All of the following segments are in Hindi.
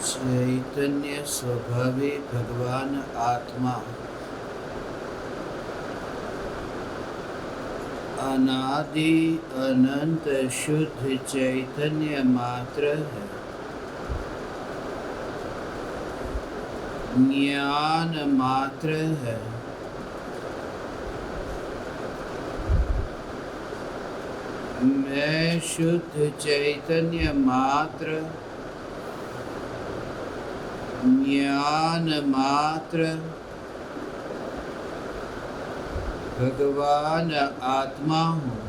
चैतन्य स्वभावी भगवान आत्मा अनादि अनंत शुद्ध चैतन्य मात्र है। ज्ञान मात्र है। मैं शुद्ध चैतन्य मात्र, ज्ञान मात्र, भगवान आत्मा हूँ।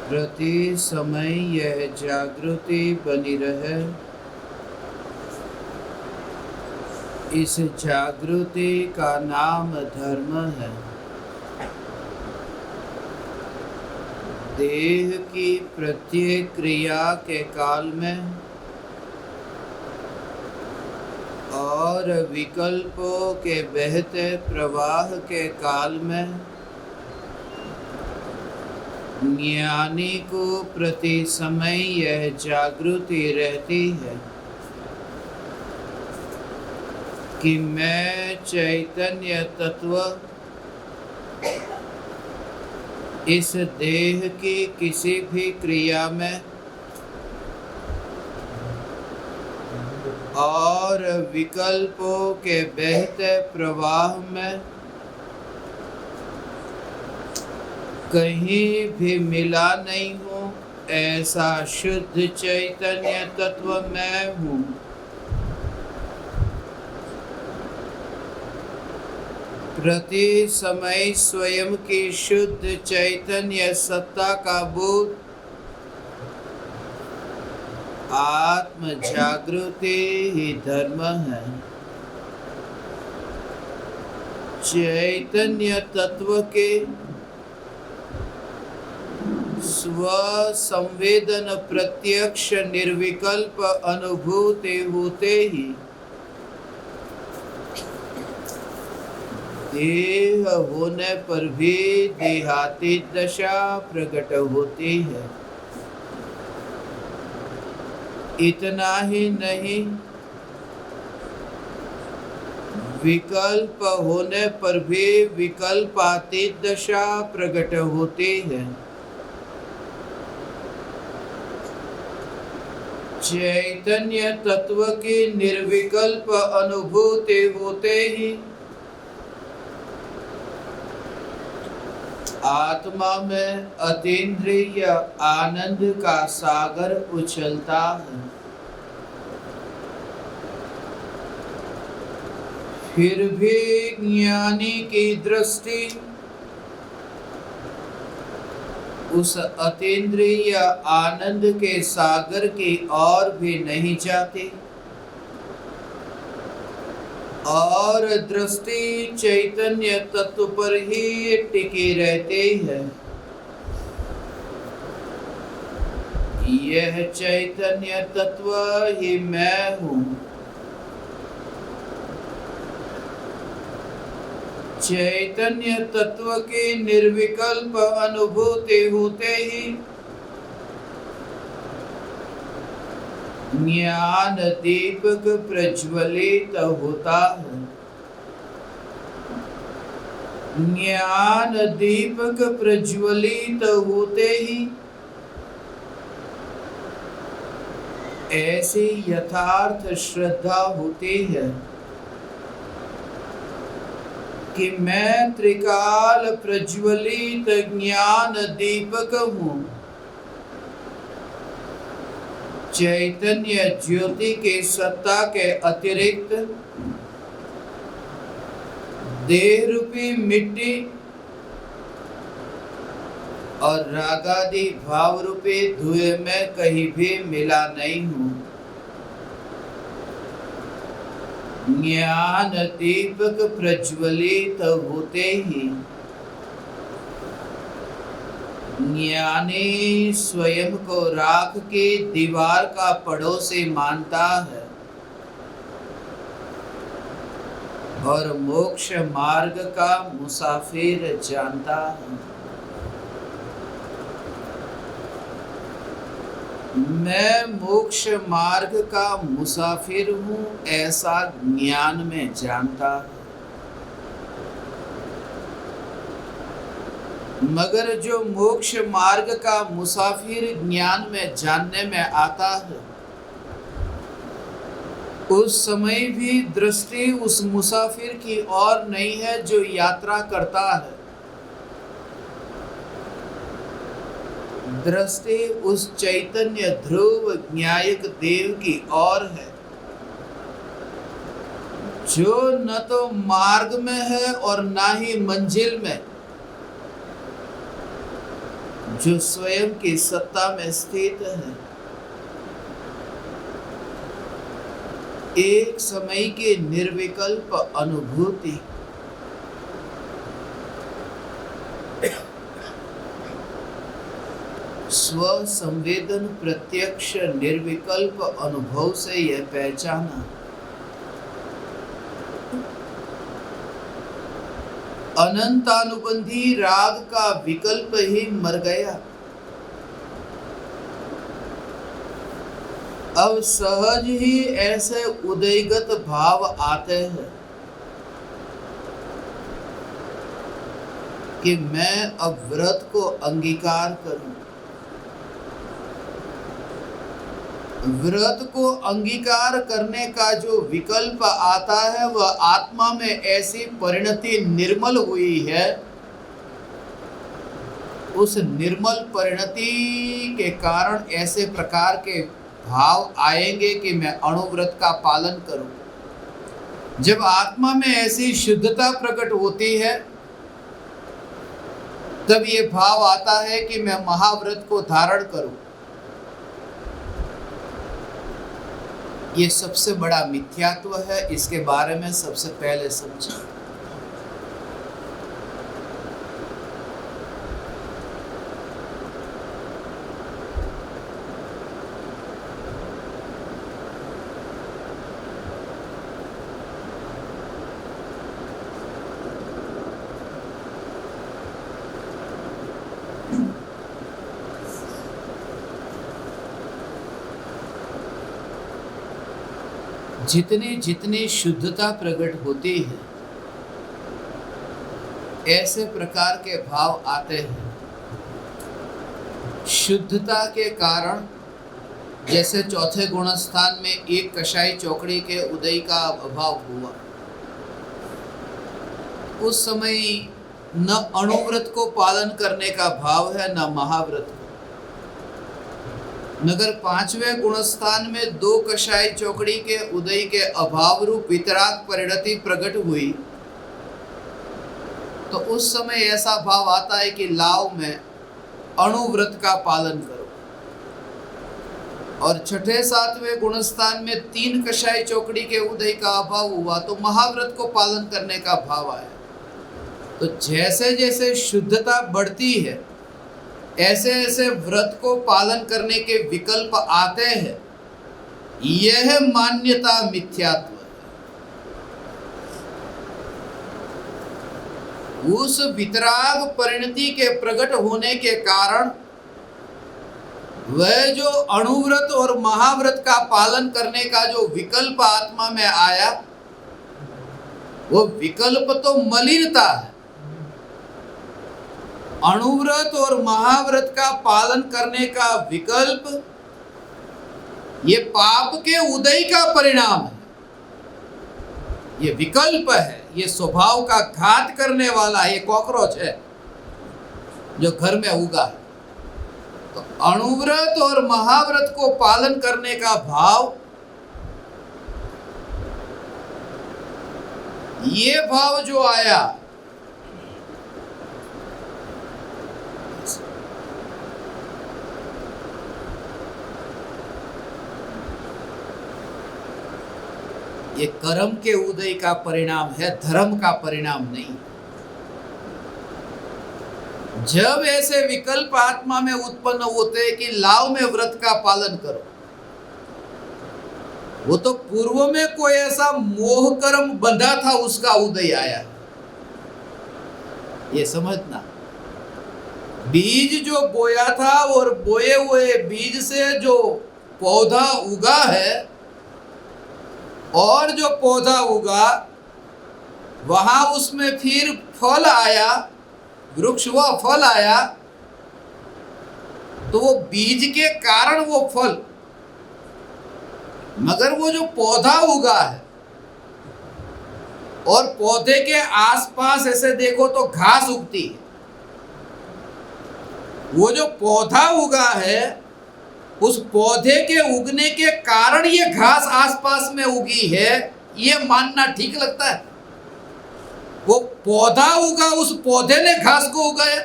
प्रति समय यह जागृति बनी रहे। इस जागृति का नाम धर्म है। देह की प्रत्येक क्रिया के काल में और विकल्पों के बहते प्रवाह के काल में ज्ञानी को प्रति समय यह जागृति रहती है कि मैं चैतन्य तत्व इस देह की किसी भी क्रिया में और विकल्पों के बहते प्रवाह में कहीं भी मिला नहीं हूँ। ऐसा शुद्ध चैतन्य तत्व मैं हूँ। प्रति समय स्वयं की शुद्ध चैतन्य सत्ता का बोध आत्म जागृति ही धर्म है। चैतन्य तत्व के स्व संवेदन प्रत्यक्ष निर्विकल्प अनुभूति होते ही देह होने पर भी देहातीत दशा प्रकट होती है। इतना ही नहीं, विकल्प होने पर भी विकल्पातीत दशा प्रकट होती है। चैतन्य तत्व की निर्विकल्प अनुभूति होते ही आत्मा में अतीन्द्रिय आनंद का सागर उछलता है। फिर भी ज्ञानी की दृष्टि उस अतीन्द्रिय आनंद के सागर की ओर भी नहीं जाती और दृष्टि चैतन्य तत्व पर ही टिकी रहती है। यह चैतन्य तत्व ही मैं हूँ। चैतन्य तत्व की निर्विकल्प अनुभूति होते ही ज्ञान दीपक प्रज्वलित होता है। ज्ञान दीपक प्रज्वलित होते ही ऐसी यथार्थ श्रद्धा होती है कि मैं त्रिकाल प्रज्वलित ज्ञान दीपक हूँ। चैतन्य ज्योति के सत्ता के अतिरिक्त देह रूपी मिट्टी और रागादि भाव रूपी धुएं में कहीं भी मिला नहीं हूँ। ज्ञान दीपक प्रज्वलित होते ही ज्ञानी स्वयं को राख की दीवार का पड़ोसी मानता है और मोक्ष मार्ग का मुसाफिर जानता है। मैं मोक्ष मार्ग का मुसाफिर हूँ, ऐसा ज्ञान में जानता है। मगर जो मोक्ष मार्ग का मुसाफिर ज्ञान में जानने में आता है, उस समय भी दृष्टि उस मुसाफिर की ओर नहीं है जो यात्रा करता है। दृष्टि उस चैतन्य ध्रुव न्यायक देव की ओर है, जो न तो मार्ग में है और ना ही मंजिल में, जो स्वयं की सत्ता में स्थित है। एक समय की निर्विकल्प अनुभूति। स्व संवेदन प्रत्यक्ष निर्विकल्प अनुभव से यह पहचाना। अनंतानुबंधी राग का विकल्प ही मर गया। अब सहज ही ऐसे उदयगत भाव आते हैं कि मैं अब व्रत को अंगीकार करूं। व्रत को अंगीकार करने का जो विकल्प आता है, वह आत्मा में ऐसी परिणति निर्मल हुई है। उस निर्मल परिणति के कारण ऐसे प्रकार के भाव आएंगे कि मैं अणुव्रत का पालन करूं। जब आत्मा में ऐसी शुद्धता प्रकट होती है, तब ये भाव आता है कि मैं महाव्रत को धारण करूं। ये सबसे बड़ा मिथ्यात्व है, इसके बारे में सबसे पहले समझें। जितनी जितनी शुद्धता प्रकट होती है, ऐसे प्रकार के भाव आते हैं। शुद्धता के कारण, जैसे चौथे गुणस्थान में एक कषाय चौकड़ी के उदय का अभाव हुआ, उस समय न अणुव्रत को पालन करने का भाव है, न महाव्रत को। मगर पांचवें गुणस्थान में दो कषाय चौकड़ी के उदय के अभाव रूप वितराग परिणति प्रकट हुई, तो उस समय ऐसा भाव आता है कि लाओ मैं अणुव्रत का पालन करो। और छठे सातवें गुणस्थान में तीन कषाय चौकड़ी के उदय का अभाव हुआ, तो महाव्रत को पालन करने का भाव आया। तो जैसे जैसे शुद्धता बढ़ती है, ऐसे ऐसे व्रत को पालन करने के विकल्प आते हैं। यह मान्यता मिथ्यात्व है। उस वितराग परिणति के प्रकट होने के कारण वह जो अणुव्रत और महाव्रत का पालन करने का जो विकल्प आत्मा में आया, वो विकल्प तो मलिनता है। अणुव्रत और महाव्रत का पालन करने का विकल्प ये पाप के उदय का परिणाम है। ये विकल्प है, ये स्वभाव का घात करने वाला ये कॉकरोच है जो घर में उगा है। तो अणुव्रत और महाव्रत को पालन करने का भाव, ये भाव जो आया, ये कर्म के उदय का परिणाम है, धर्म का परिणाम नहीं। जब ऐसे विकल्प आत्मा में उत्पन्न होते हैं कि लाओ में व्रत का पालन करो, वो तो पूर्व में कोई ऐसा मोह कर्म बंधा था, उसका उदय आया। ये समझना। बीज जो बोया था और बोए हुए बीज से जो पौधा उगा है, और जो पौधा उगा वहां उसमें फिर फल आया, वृक्ष हुआ, फल आया, तो वो बीज के कारण वो फल, मगर वो जो पौधा उगा है और पौधे के आसपास ऐसे देखो तो घास उगती है, वो जो पौधा उगा है उस पौधे के उगने के कारण ये घास आसपास में उगी है, ये मानना ठीक लगता है? वो पौधा उगा, उस पौधे ने घास को उगाया।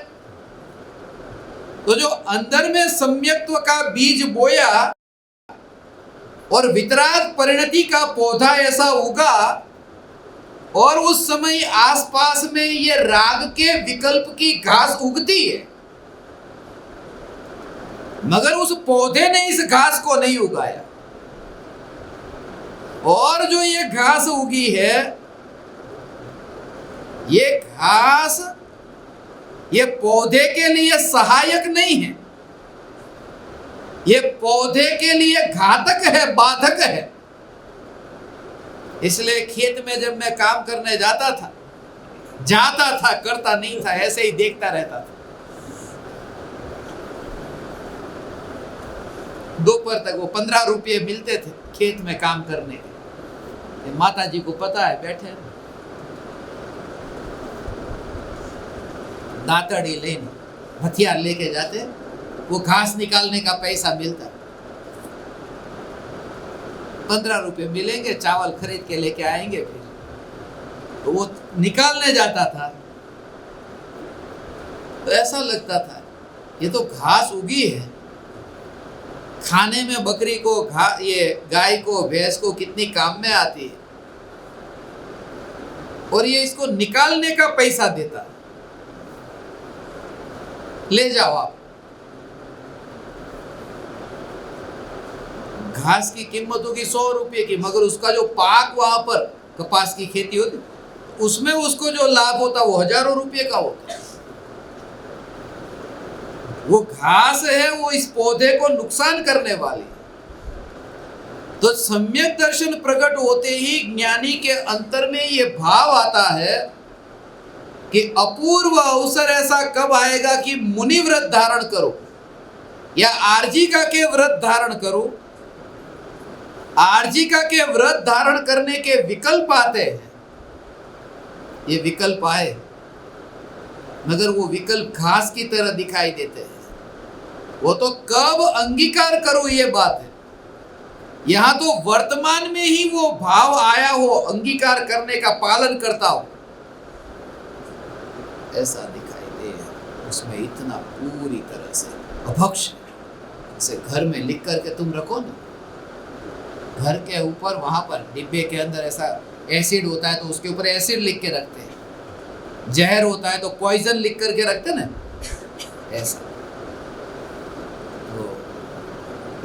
तो जो अंदर में सम्यक्त्व का बीज बोया और वितराग परिणति का पौधा ऐसा उगा, और उस समय आसपास में ये राग के विकल्प की घास उगती है, मगर उस पौधे ने इस घास को नहीं उगाया। और जो ये घास उगी है, ये घास ये पौधे के लिए सहायक नहीं है, ये पौधे के लिए घातक है, बाधक है। इसलिए खेत में जब मैं काम करने जाता था, करता नहीं था, ऐसे ही देखता रहता था। दोपहर तक वो 15 रुपये मिलते थे खेत में काम करने के। माता जी को पता है, बैठे दातड़ी लेने, हथियार लेके जाते, वो घास निकालने का पैसा मिलता, 15 रुपये मिलेंगे, चावल खरीद के लेके आएंगे, फिर तो वो निकालने जाता था। तो ऐसा लगता था ये तो घास उगी है, खाने में बकरी को, ये गाय को, भैंस को कितनी काम में आती है, और ये इसको निकालने का पैसा देता, ले जाओ आप। घास की कीमत होगी 100 रुपये की, मगर उसका जो पाक वहां पर कपास की खेती होती, उसमें उसको जो लाभ होता वो हजारों रुपये का होता। वो घास है, वो इस पौधे को नुकसान करने वाली। तो सम्यक दर्शन प्रकट होते ही ज्ञानी के अंतर में ये भाव आता है कि अपूर्व अवसर ऐसा कब आएगा कि मुनि व्रत धारण करो या आर्जिका के व्रत धारण करो। आर्जिका के व्रत धारण करने के विकल्प आते हैं, ये विकल्प आए, मगर वो विकल्प घास की तरह दिखाई देते हैं। वो तो कब अंगीकार करो, ये बात है। यहां तो वर्तमान में ही वो भाव आया हो, अंगीकार करने का, पालन करता हो, ऐसा दिखाई दे। उसमें इतना पूरी तरह से अभक्ष, इसे घर में लिख करके तुम रखो ना, घर के ऊपर वहां पर डिब्बे के अंदर ऐसा एसिड होता है तो उसके ऊपर एसिड लिख के रखते हैं, जहर होता है तो पॉइजन लिख करके रखते ना, ऐसा।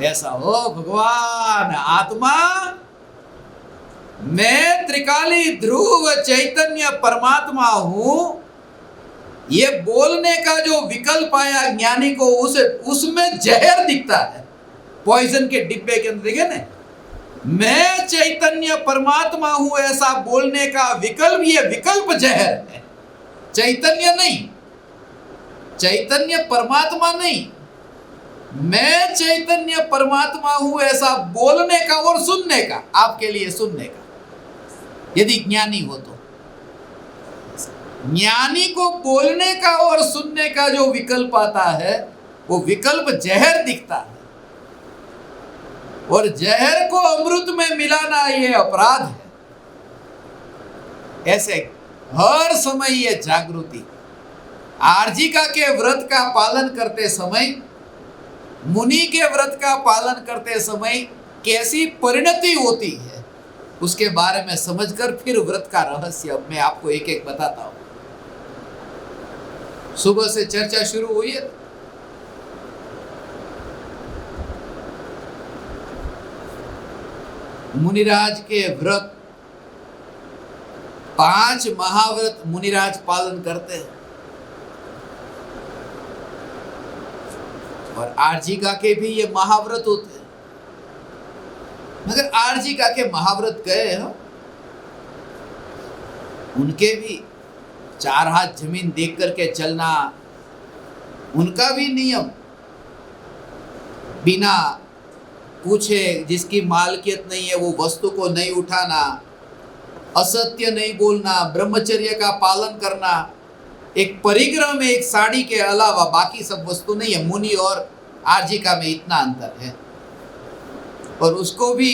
ऐसा हो भगवान आत्मा, मैं त्रिकाली ध्रुव चैतन्य परमात्मा हूं, ये बोलने का जो विकल्प आया ज्ञानी को, उसे उसमें जहर दिखता है। पॉइजन के डिब्बे के अंदर देखे ना, मैं चैतन्य परमात्मा हूं ऐसा बोलने का विकल्प, ये विकल्प जहर है, चैतन्य नहीं, चैतन्य परमात्मा नहीं। मैं चैतन्य परमात्मा हूं ऐसा बोलने का और सुनने का, आपके लिए सुनने का, यदि ज्ञानी हो तो। ज्ञानी को बोलने का और सुनने का जो विकल्प आता है, वो विकल्प जहर दिखता है, और जहर को अमृत में मिलाना ये अपराध है। ऐसे हर समय ये जागृति, आर्जिका के व्रत का पालन करते समय, मुनि के व्रत का पालन करते समय कैसी परिणति होती है, उसके बारे में समझकर फिर व्रत का रहस्य मैं आपको एक एक बताता हूं। सुबह से चर्चा शुरू हुई है, मुनिराज के व्रत, 5 महाव्रत मुनिराज पालन करते हैं। और आर्जिका के भी ये महाव्रत होते हैं। मगर आर्जिका के महाव्रत गए हो, उनके भी 4 हाथ जमीन देख करके चलना, उनका भी नियम, बिना पूछे जिसकी मालकियत नहीं है वो वस्तु को नहीं उठाना, असत्य नहीं बोलना, ब्रह्मचर्य का पालन करना, एक परिग्रह में एक साड़ी के अलावा बाकी सब वस्तु नहीं है। मुनि और आर्जिका में इतना अंतर है। और उसको भी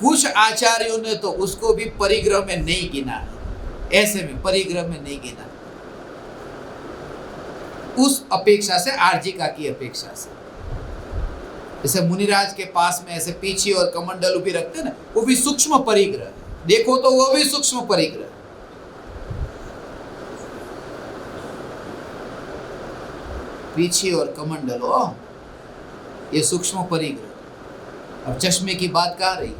कुछ आचार्यों ने तो उसको भी परिग्रह में नहीं गिना है, ऐसे में परिग्रह में नहीं गिना, उस अपेक्षा से, आर्जिका की अपेक्षा से। जैसे मुनिराज के पास में ऐसे पीछे और कमंडल भी रखते ना, वो भी सूक्ष्म परिग्रह, देखो तो वो भी सूक्ष्म परिग्रह। पीछे और कमंडल, ओ ये सूक्ष्म परिग्रह। अब चश्मे की बात कहाँ रही,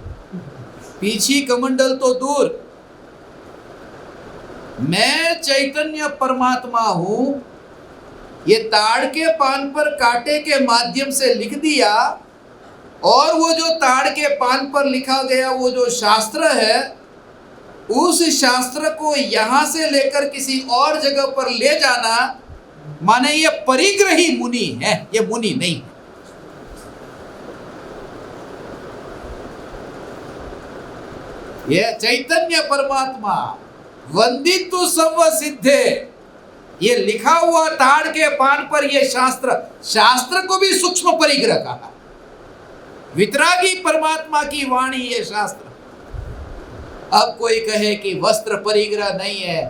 पीछे कमंडल तो दूर, मैं चैतन्य परमात्मा हूं, ये ताड़ के पान पर कांटे के माध्यम से लिख दिया, और वो जो ताड़ के पान पर लिखा गया वो जो शास्त्र है, उस शास्त्र को यहां से लेकर किसी और जगह पर ले जाना, माने ये परिग्रही मुनि है, ये मुनि नहीं है। ये चैतन्य परमात्मा वंदितु सर्व सिद्धे, ये लिखा हुआ ताड़ के पान पर ये शास्त्र, शास्त्र को भी सूक्ष्म परिग्रह कहा। वितरागी परमात्मा की वाणी ये शास्त्र। अब कोई कहे कि वस्त्र परिग्रह नहीं है,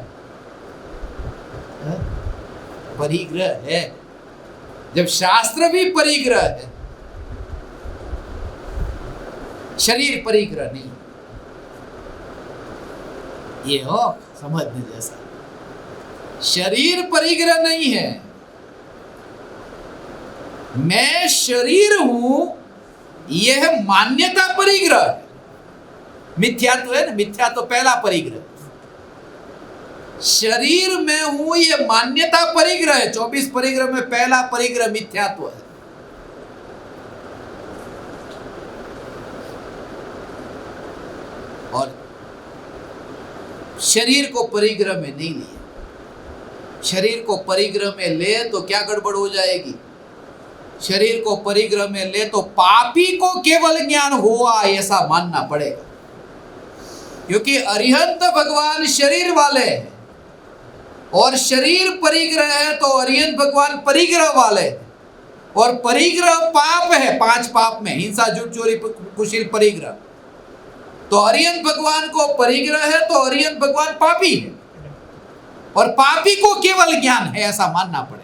परिग्रह है। जब शास्त्र भी परिग्रह है, शरीर परिग्रह नहीं, ये हो समझने जैसा। शरीर परिग्रह नहीं है, मैं शरीर हूं, यह मान्यता परिग्रह है। मिथ्यात्व है ना, मिथ्यात्व पहला परिग्रह। शरीर में हूं, यह मान्यता परिग्रह है। 24 परिग्रह में पहला परिग्रह मिथ्यात्व है। और शरीर को परिग्रह में नहीं लिया। शरीर को परिग्रह में ले तो क्या गड़बड़ हो जाएगी, शरीर को परिग्रह में ले तो पापी को केवल ज्ञान हुआ ऐसा मानना पड़ेगा। क्योंकि अरिहंत भगवान शरीर वाले हैं, और शरीर परिग्रह है तो अरिहंत भगवान परिग्रह वाले हैं। और परिग्रह पाप है, 5 पाप में हिंसा, झूठ, चोरी, कुशील परिग्रह। तो अरिहंत भगवान को परिग्रह है तो अरिहंत भगवान पापी है, और पापी को केवल ज्ञान है ऐसा मानना पड़ेगा।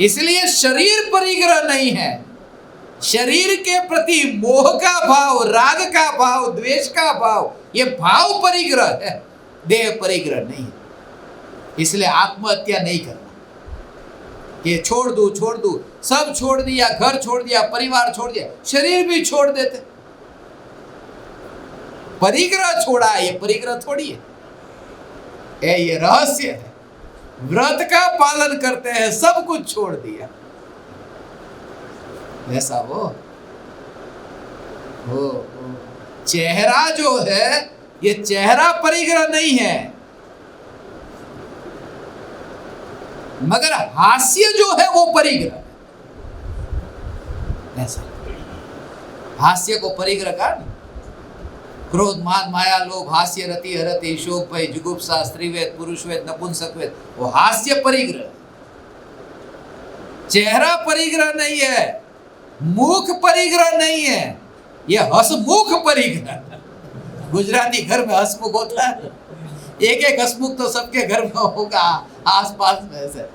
इसलिए शरीर परिग्रह नहीं है। शरीर के प्रति मोह का भाव, राग का भाव, द्वेष का भाव, ये भाव परिग्रह है, देह परिग्रह नहीं है। इसलिए आत्महत्या नहीं करना कि छोड़ दूं, सब छोड़ दिया, घर छोड़ दिया, परिवार छोड़ दिया, शरीर भी छोड़ देते। परिग्रह छोड़ा, ये परिग्रह थोड़ी है, ये रहस्य है। व्रत का पालन करते हैं, सब कुछ छोड़ दिया, ऐसा हो। चेहरा जो है, ये चेहरा परिग्रह नहीं है, मगर हास्य जो है वो परिग्रह है। ऐसा हास्य को परिग्रह का नहीं। क्रोध, मान, माया, लोभ, हास्य, रति, हरति, शोक, भय, जुगुप्सा, स्त्रीवेद, पुरुषवेद, नपुंसकवेद, वो हास्य परिग्रह। चेहरा परिग्रह नहीं है, मुख परिग्रह नहीं है, ये हसमुख परिग्रह। गुजराती घर में हसमुख होता है, एक हसमुख तो सबके घर में होगा आसपास में से,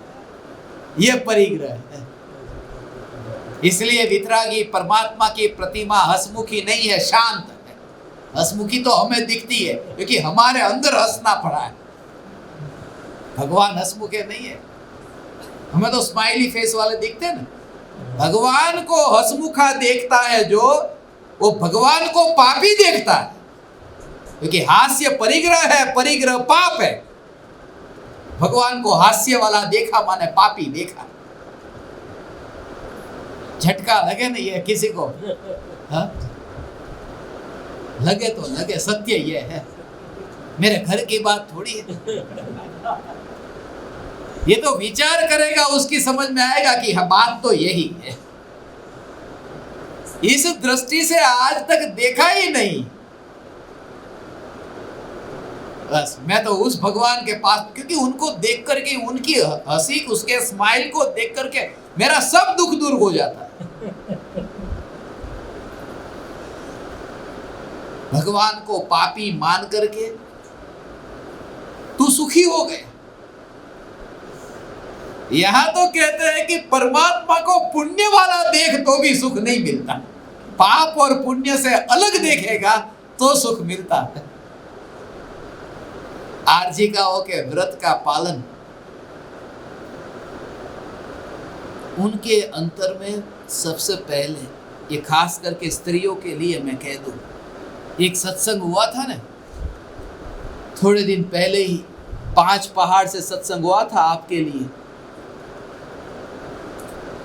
ये परिग्रह है। इसलिए वितरागी परमात्मा की प्रतिमा हसमुखी नहीं है, शांत है। हसमुखी तो हमें दिखती है क्योंकि हमारे अंदर हंसना पड़ा है। भगवान हसमुखे नहीं है, हमें तो स्माइली फेस वाले दिखते हैं ना। भगवान को हसमुखा देखता है जो, वो भगवान को पापी देखता है, क्योंकि हास्य परिग्रह है, परिग्रह पाप है। भगवान को हास्य वाला देखा माने पापी देखा। झटका लगे नहीं है किसी को, हाँ? लगे तो लगे, सत्य ये है, मेरे घर की बात थोड़ी है। ये तो विचार करेगा, उसकी समझ में आएगा कि हाँ बात तो यही है। इस दृष्टि से आज तक देखा ही नहीं। बस मैं तो उस भगवान के पास, क्योंकि उनको देख करके, उनकी हंसी, उसके स्माइल को देख करके मेरा सब दुख दूर हो जाता है। भगवान को पापी मान करके तू सुखी हो गए। यहां तो कहते हैं कि परमात्मा को पुण्य वाला देख तो भी सुख नहीं मिलता, पाप और पुण्य से अलग देखेगा तो सुख मिलता है। आर्जिकाओं के व्रत का पालन, उनके अंतर में सबसे पहले, ये खास करके स्त्रियों के लिए मैं कह दूं, एक सत्संग हुआ था ना थोड़े दिन पहले ही, 5 पहाड़ से सत्संग हुआ था आपके लिए।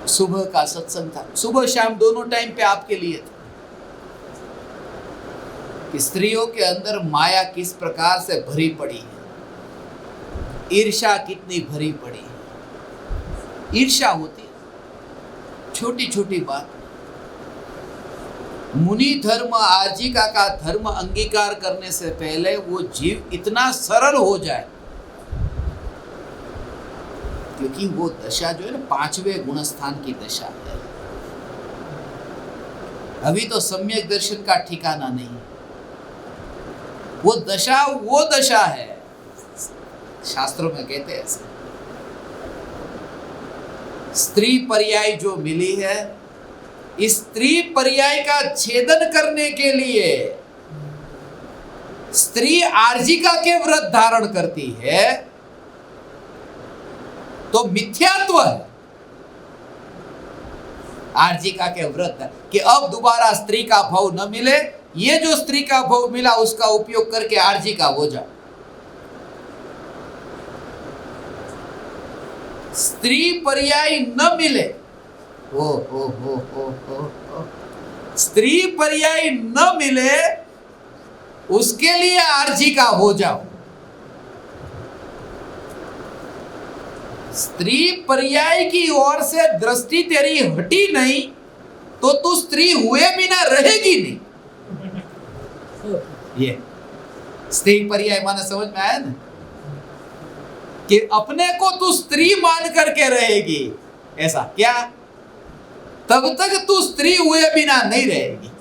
सुबह का सत्संग था, सुबह शाम दोनों टाइम पे आपके लिए था कि स्त्रियों के अंदर माया किस प्रकार से भरी पड़ी है, ईर्ष्या कितनी भरी पड़ी है। ईर्ष्या होती है छोटी छोटी बात। मुनि धर्म, आजीविका का धर्म अंगीकार करने से पहले वो जीव इतना सरल हो जाए, क्योंकि वो दशा जो है ना 5वें गुणस्थान की दशा है। अभी तो सम्यक दर्शन का ठिकाना नहीं, वो दशा है, शास्त्रों में कहते हैं ऐसे। स्त्री पर्याय जो मिली है, इस स्त्री पर्याय का छेदन करने के लिए स्त्री आर्जिका के व्रत धारण करती है तो मिथ्यात्व है आर्जिका के व्रत, कि अब दोबारा स्त्री का भाव न मिले, ये जो स्त्री का भाव मिला उसका उपयोग करके आर्जिका हो जाओ। स्त्री पर्याय न मिले, स्त्री पर्याय न मिले उसके लिए आर्जिका हो जाओ। स्त्री पर्याय की ओर से दृष्टि तेरी हटी नहीं तो तू स्त्री हुए बिना रहेगी नहीं। ये स्त्री पर्याय माने समझ में आया ना, कि अपने को तू स्त्री मान करके रहेगी, ऐसा क्या? तब तक तू स्त्री हुए बिना नहीं रहेगी।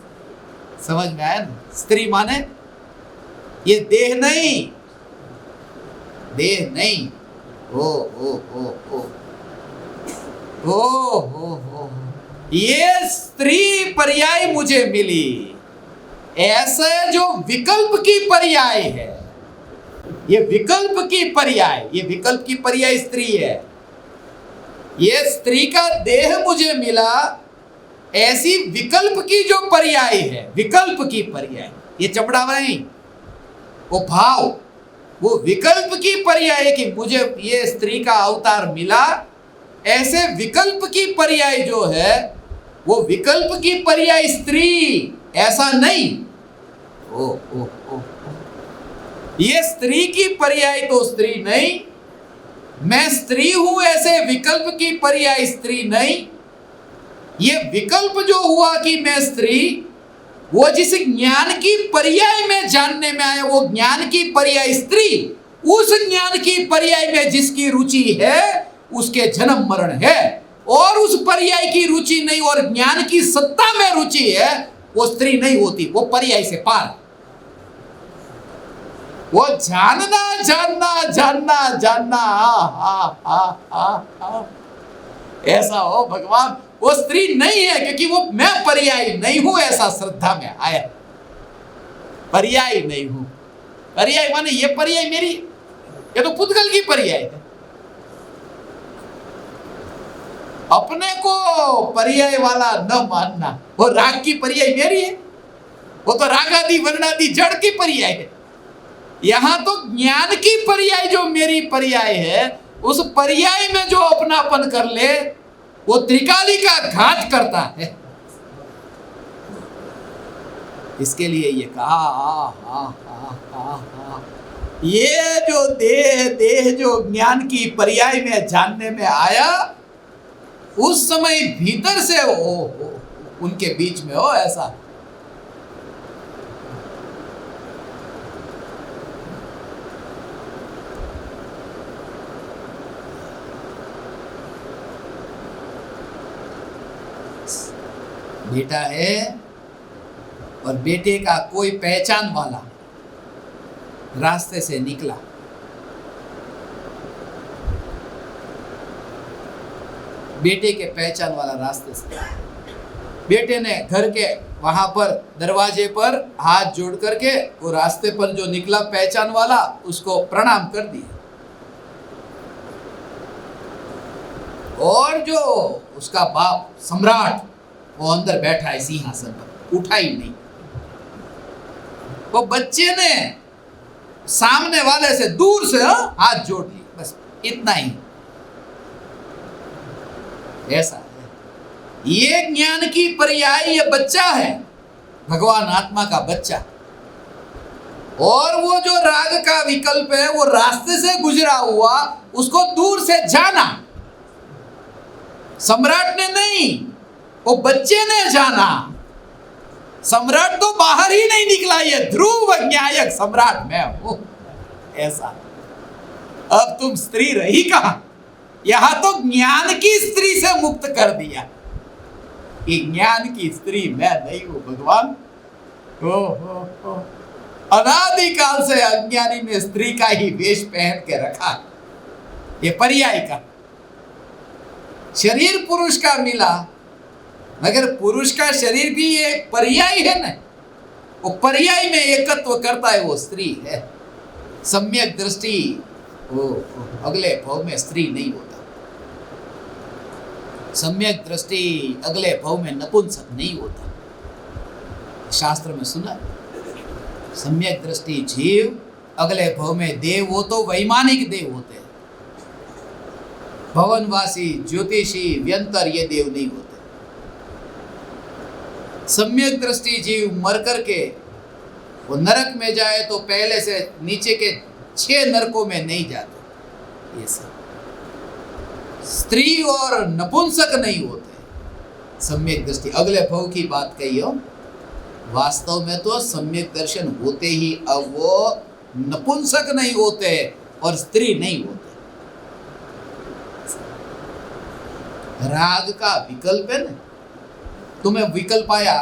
समझ में आया ना? स्त्री माने ये देह नहीं, देह नहीं। ये स्त्री पर्याय मुझे मिली, ऐसे जो विकल्प की पर्याय है, ये विकल्प की पर्याय, ये विकल्प की पर्याय स्त्री है। ये स्त्री का देह मुझे मिला, ऐसी विकल्प की जो पर्याय है, विकल्प की पर्याय, ये चमड़ा नहीं, वो भाव, वो विकल्प की पर्याय कि मुझे ये स्त्री का अवतार मिला, ऐसे विकल्प की पर्याय जो है वो विकल्प की पर्याय स्त्री, ऐसा नहीं। ये स्त्री की पर्याय तो स्त्री नहीं, मैं स्त्री हूं ऐसे विकल्प की पर्याय स्त्री नहीं। ये विकल्प जो हुआ कि मैं स्त्री, वो जिस ज्ञान की पर्याय में जानने में आया वो ज्ञान की पर्याय स्त्री, उस ज्ञान की पर्याय में जिसकी रुचि है उसके जन्म मरण है, और उस पर्याय की रुचि नहीं और ज्ञान की सत्ता में रुचि है, वो स्त्री नहीं होती, वो पर्याय से पार। वो जानना जानना जानना जानना, ऐसा हो भगवान, वो स्त्री नहीं है क्योंकि वो मैं पर्याय नहीं हूं, ऐसा श्रद्धा में आया। पर्याय नहीं हूं, पर्याय माने ये पर्याय मेरी, ये तो पुद्गल की पर्याय है। अपने को पर्याय वाला न मानना, वो राग की पर्याय मेरी है, वो तो रागादि वर्णादि जड़ की पर्याय है। यहां तो ज्ञान की पर्याय जो मेरी पर्याय है, उस पर्याय में जो अपनापन कर ले वो त्रिकाली का घात करता है। इसके लिए ये कहा ये जो देह जो ज्ञान की पर्याय में जानने में आया, उस समय भीतर से उनके बीच में हो ऐसा। बेटा है और बेटे का कोई पहचान वाला रास्ते से निकला, बेटे के पहचान वाला रास्ते से, बेटे ने घर के वहां पर दरवाजे पर हाथ जोड़ करके वो रास्ते पर जो निकला पहचान वाला, उसको प्रणाम कर दिया। और जो उसका बाप सम्राट वो अंदर बैठा है सिंहासन पर, उठा ही नहीं। वो बच्चे ने सामने वाले से दूर से हाथ जोड़ लिए, बस इतना ही। ऐसा है ये ज्ञान की पर्याय, ये बच्चा है भगवान आत्मा का बच्चा। और वो जो राग का विकल्प है वो रास्ते से गुजरा हुआ, उसको दूर से जाना, सम्राट ने नहीं, वो बच्चे ने जाना। सम्राट तो बाहर ही नहीं निकला, ये ध्रुव न्यायक सम्राट मैं हूं। ऐसा अब तुम स्त्री रही कहां, यहां तो ज्ञान की स्त्री से मुक्त कर दिया। ये ज्ञान की स्त्री मैं नहीं हूं भगवान। हो अनादिकाल से अज्ञानी ने स्त्री का ही वेश पहन के रखा, ये पर्याय का। शरीर पुरुष का मिला, मगर पुरुष का शरीर भी एक पर्याय है ना, वो पर्याय में एकत्व करता है, वो स्त्री है। सम्यक दृष्टि वो अगले भाव में स्त्री नहीं होता, सम्यक दृष्टि अगले भाव में नपुंसक नहीं होता। शास्त्र में सुना, सम्यक दृष्टि जीव, अगले भाव में देव, वो तो वैमानिक देव होते हैं। भवनवासी, ज्योतिषी, व्यंतर ये देव नहीं होते। सम्यक दृष्टि जीव मर करके वो नरक में जाए तो पहले से नीचे के 6 नरकों में नहीं जाते। ये सब स्त्री और नपुंसक नहीं होते। सम्यक दृष्टि अगले भाव की बात कही हो, वास्तव में तो सम्यक दर्शन होते ही अब वो नपुंसक नहीं होते और स्त्री नहीं होते। राग का विकल्प है ना, तुम्हें विकल्प आया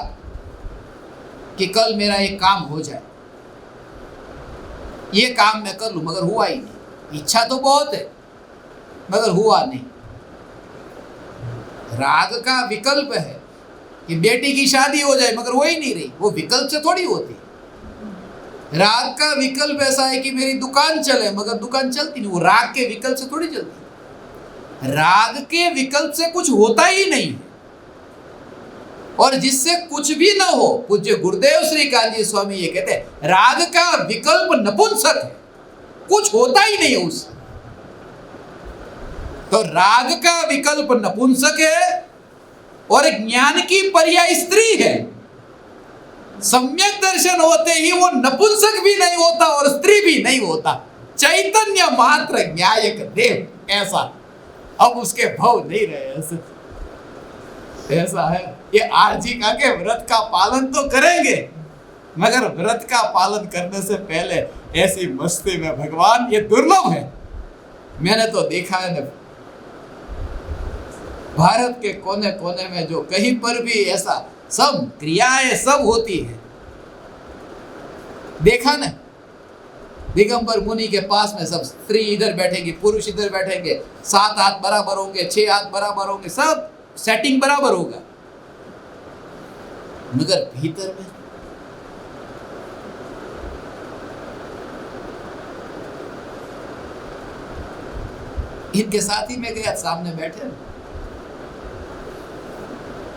कि कल मेरा एक काम हो जाए, ये काम मैं कर लूं, मगर हुआ ही नहीं। इच्छा तो बहुत है मगर हुआ नहीं। राग का विकल्प है कि बेटी की शादी हो जाए, मगर हो ही नहीं रही, वो विकल्प से थोड़ी होती। राग का विकल्प ऐसा है कि मेरी दुकान चले, मगर दुकान चलती नहीं, वो राग के विकल्प से थोड़ी चलती। राग के विकल्प से कुछ होता ही नहीं है। और जिससे कुछ भी ना हो, पूज्य गुरुदेव श्री कांजी स्वामी ये कहते हैं, राग का विकल्प नपुंसक है, कुछ होता ही नहीं है उससे। तो राग का विकल्प नपुंसक है और ज्ञान की पर्याय स्त्री है। सम्यक दर्शन होते ही वो नपुंसक भी नहीं होता और स्त्री भी नहीं होता, चैतन्य मात्र न्यायक देव। ऐसा अब उसके भाव नहीं रहे। ऐसा है ये आरजी का के व्रत का पालन तो करेंगे, मगर व्रत का पालन करने से पहले ऐसी मस्ती में भगवान, ये दुर्लभ है। मैंने तो देखा है ना, भारत के कोने कोने में जो कहीं पर भी ऐसा सब क्रियाएं सब होती है, देखा ना। दिगंबर मुनि के पास में सब स्त्री इधर बैठेंगी, पुरुष इधर बैठेंगे, 7 हाथ बराबर होंगे, 6 हाथ बराबर होंगे, सब सेटिंग बराबर होगा। मगर भीतर में इनके साथ ही में गया, सामने बैठे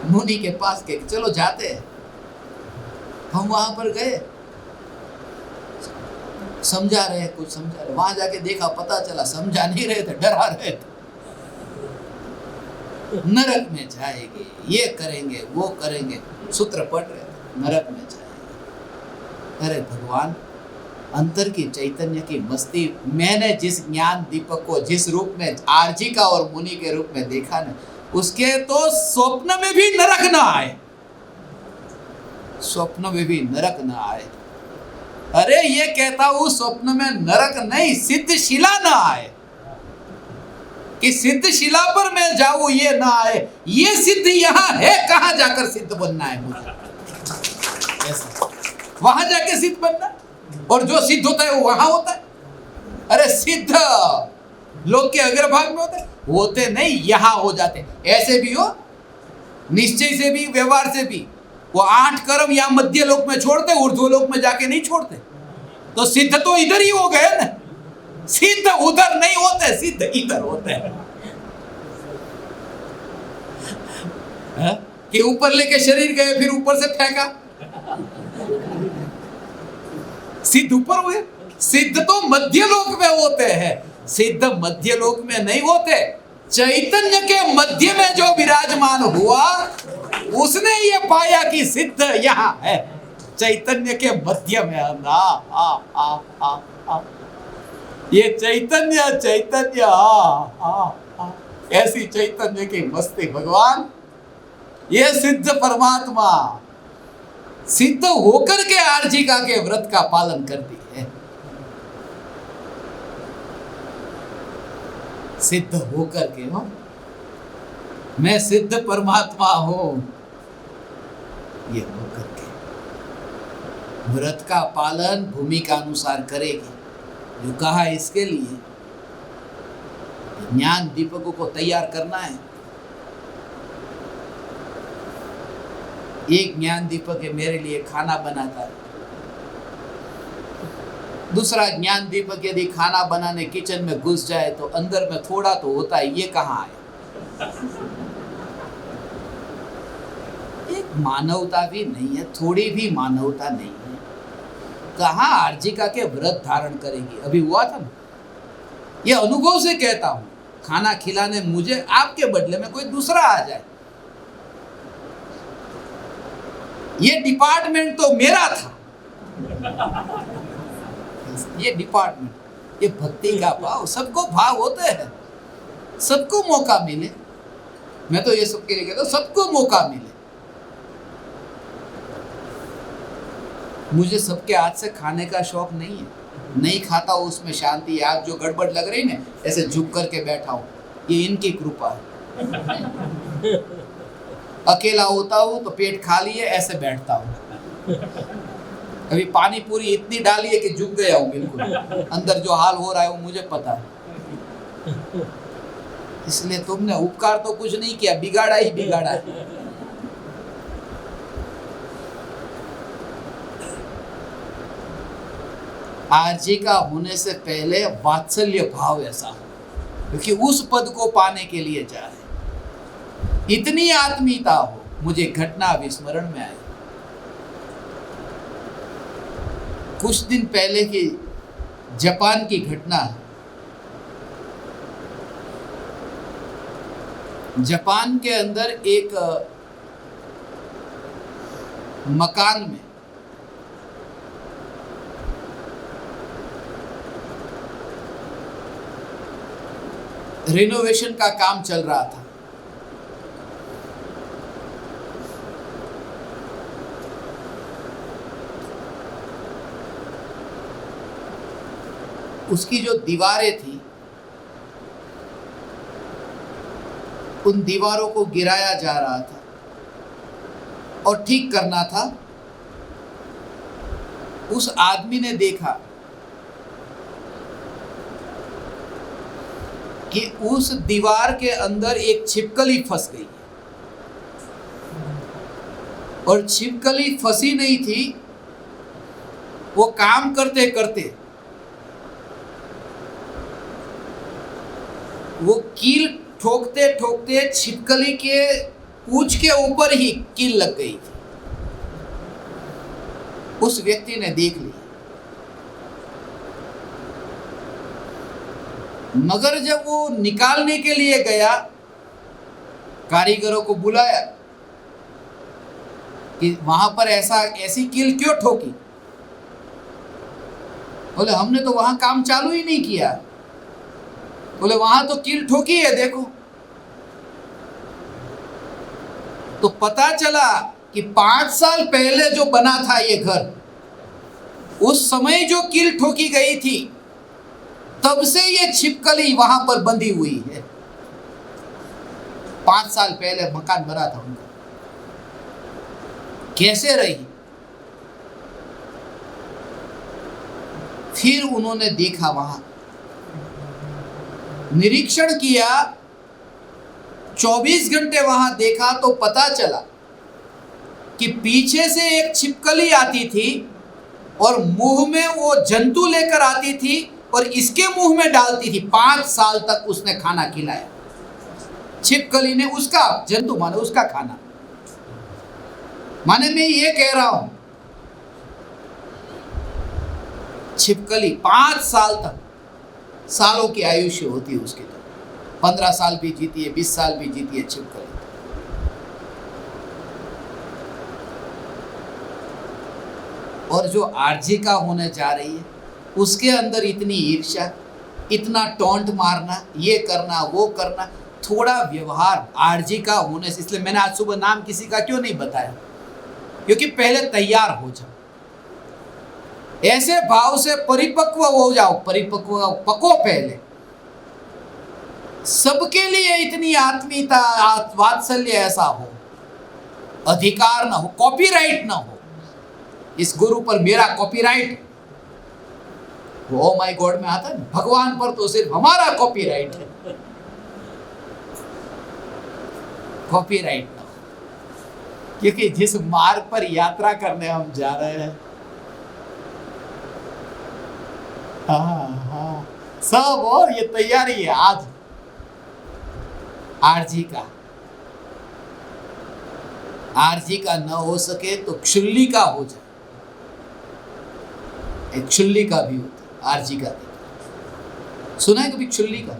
मुनि के पास के, चलो जाते हैं। हम वहां पर गए, समझा रहे, कुछ समझा रहे। वहां जाके देखा, पता चला समझा नहीं रहे थे, डरा रहे थे। नरक में जाएंगे, ये करेंगे वो करेंगे, सूत्र पढ़ रहे थे, नरक में जाएंगे। अरे भगवान, अंतर की चैतन्य की मस्ती, मैंने जिस ज्ञान दीपक को जिस रूप में आर्जिका और मुनि के रूप में देखा ना, उसके तो स्वप्न में भी नरक ना आए, स्वप्न में भी नरक ना आए। अरे ये कहता हूं स्वप्न में नरक नहीं, सिद्ध शिला ना आए, कि सिद्ध शिला पर मैं जाऊं ये ना आए। ये सिद्ध यहां है, कहां जाकर सिद्ध बनना है मुझे, ऐसा वहां जाके सिद्ध बनना, और जो सिद्ध होता है वो वहां होता है। अरे सिद्ध लोग के अग्रभाग में होते नहीं, यहां हो जाते। ऐसे भी हो, निश्चय से भी, व्यवहार से भी, वो 8 कर्म या मध्य लोक में छोड़ते, ऊर्ध्व लोक में जाके नहीं छोड़ते। तो सिद्ध तो इधर ही हो गए ना, सिद्ध उधर नहीं होते, सिद्ध इधर होते हैं। कि ऊपर लेके शरीर गए, फिर ऊपर से फेंका, सिद्ध ऊपर हुए। सिद्ध तो मध्य लोक में होते हैं, सिद्ध मध्य लोक में नहीं होते। चैतन्य के मध्य में जो विराजमान हुआ, उसने ये पाया कि सिद्ध यहां है, चैतन्य के मध्य में। ये चैतन्य चैतन्य, ऐसी चैतन्य की मस्ती भगवान। ये सिद्ध परमात्मा सिद्ध होकर के आर्जिका के व्रत का पालन करती है, सिद्ध होकर के। हो, मैं सिद्ध परमात्मा हूं, ये होकर के व्रत का पालन भूमिका अनुसार करेगी। जो कहा इसके लिए ज्ञान दीपकों को तैयार करना है। एक ज्ञान दीपक है मेरे लिए खाना बनाता है, दूसरा ज्ञान दीपक यदि खाना बनाने किचन में घुस जाए तो अंदर में थोड़ा तो होता है, ये कहाँ आया। एक मानवता भी नहीं है, थोड़ी भी मानवता नहीं है। कहाँ आर्जिका के व्रत धारण करेगी। अभी हुआ था ना, ये अनुभव से कहता हूं, खाना खिलाने मुझे आपके बदले में कोई दूसरा आ जाए, ये डिपार्टमेंट तो मेरा था, ये डिपार्टमेंट, ये भक्ति का भाव, सबको भाव होते हैं, सबको मौका मिले। मैं तो ये सबके लिए कहता हूं, सबको मौका मिले। मुझे सबके हाथ से खाने का शौक नहीं है, नहीं खाता हूं, उसमें शांति है। आज जो गड़बड़ लग रही ना, ऐसे झुक करके बैठा हूं, ये इनकी कृपा है। अकेला होता हूं तो पेट खाली है, ऐसे बैठता हूं। अभी पानी पूरी इतनी डाली है कि झुक गया हूं बिल्कुल, अंदर जो हाल हो रहा है वो मुझे पता है। इसलिए तुमने उपकार तो कुछ नहीं किया, बिगाड़ा ही बिगाड़ा है। आर्जिका होने से पहले वात्सल्य भाव ऐसा हो, क्योंकि उस पद को पाने के लिए जा रहे, इतनी आत्मीयता हो। मुझे घटना विस्मरण में आई, कुछ दिन पहले की जापान की घटना। जापान के अंदर एक मकान में रिनोवेशन का काम चल रहा था। उसकी जो दीवारें थी, उन दीवारों को गिराया जा रहा था और ठीक करना था। उस आदमी ने देखा कि उस दीवार के अंदर एक छिपकली फंस गई, और छिपकली फंसी नहीं थी, वो काम करते करते वो कील ठोकते ठोकते छिपकली के पूंछ के ऊपर ही कील लग गई थी। उस व्यक्ति ने देख लिया, मगर जब वो निकालने के लिए गया कारीगरों को बुलाया कि वहां पर ऐसी कील क्यों ठोकी? बोले हमने तो वहां काम चालू ही नहीं किया। बोले वहां तो कील ठोकी है, देखो। तो पता चला कि 5 साल पहले जो बना था ये घर, उस समय जो कील ठोकी गई थी, तब से ये छिपकली वहां पर बंधी हुई है। 5 साल पहले मकान बना था उनका। कैसे रही? फिर उन्होंने देखा, वहां निरीक्षण किया, 24 घंटे वहां देखा तो पता चला कि पीछे से एक छिपकली आती थी और मुंह में वो जंतु लेकर आती थी और इसके मुंह में डालती थी। 5 साल तक उसने खाना खिलाया। छिपकली ने उसका, जंतु माने उसका खाना। माने मैं ये कह रहा हूं, छिपकली 5 साल तक, सालों की आयुष्य होती है उसकी। तो 15 साल भी जीती है, 20 साल भी जीती है छिपकली। और जो आर्जिका होने जा रही है, उसके अंदर इतनी ईर्ष्या, इतना टोंट मारना, ये करना वो करना, थोड़ा व्यवहार आर्जिका होने से। इसलिए मैंने आज सुबह नाम किसी का क्यों नहीं बताया, क्योंकि पहले तैयार हो जाओ, ऐसे भाव से परिपक्व हो जाओ, पको पहले। सबके लिए इतनी आत्मीयता, वात्सल्य ऐसा हो, अधिकार ना हो, कॉपीराइट ना हो। इस गुरु पर मेरा कॉपीराइट, वो माय गॉड में आता है, भगवान पर तो सिर्फ हमारा कॉपीराइट है। कॉपीराइट ना हो, क्योंकि जिस मार्ग पर यात्रा करने हम जा रहे हैं, हाँ, सब और ये तैयारी है। आज आरजी का न हो सके तो क्षुल्ली का हो जाए। एक क्षुल्ली का भी होता है, आरजी का भी। सुना है कभी क्षुल्ली का?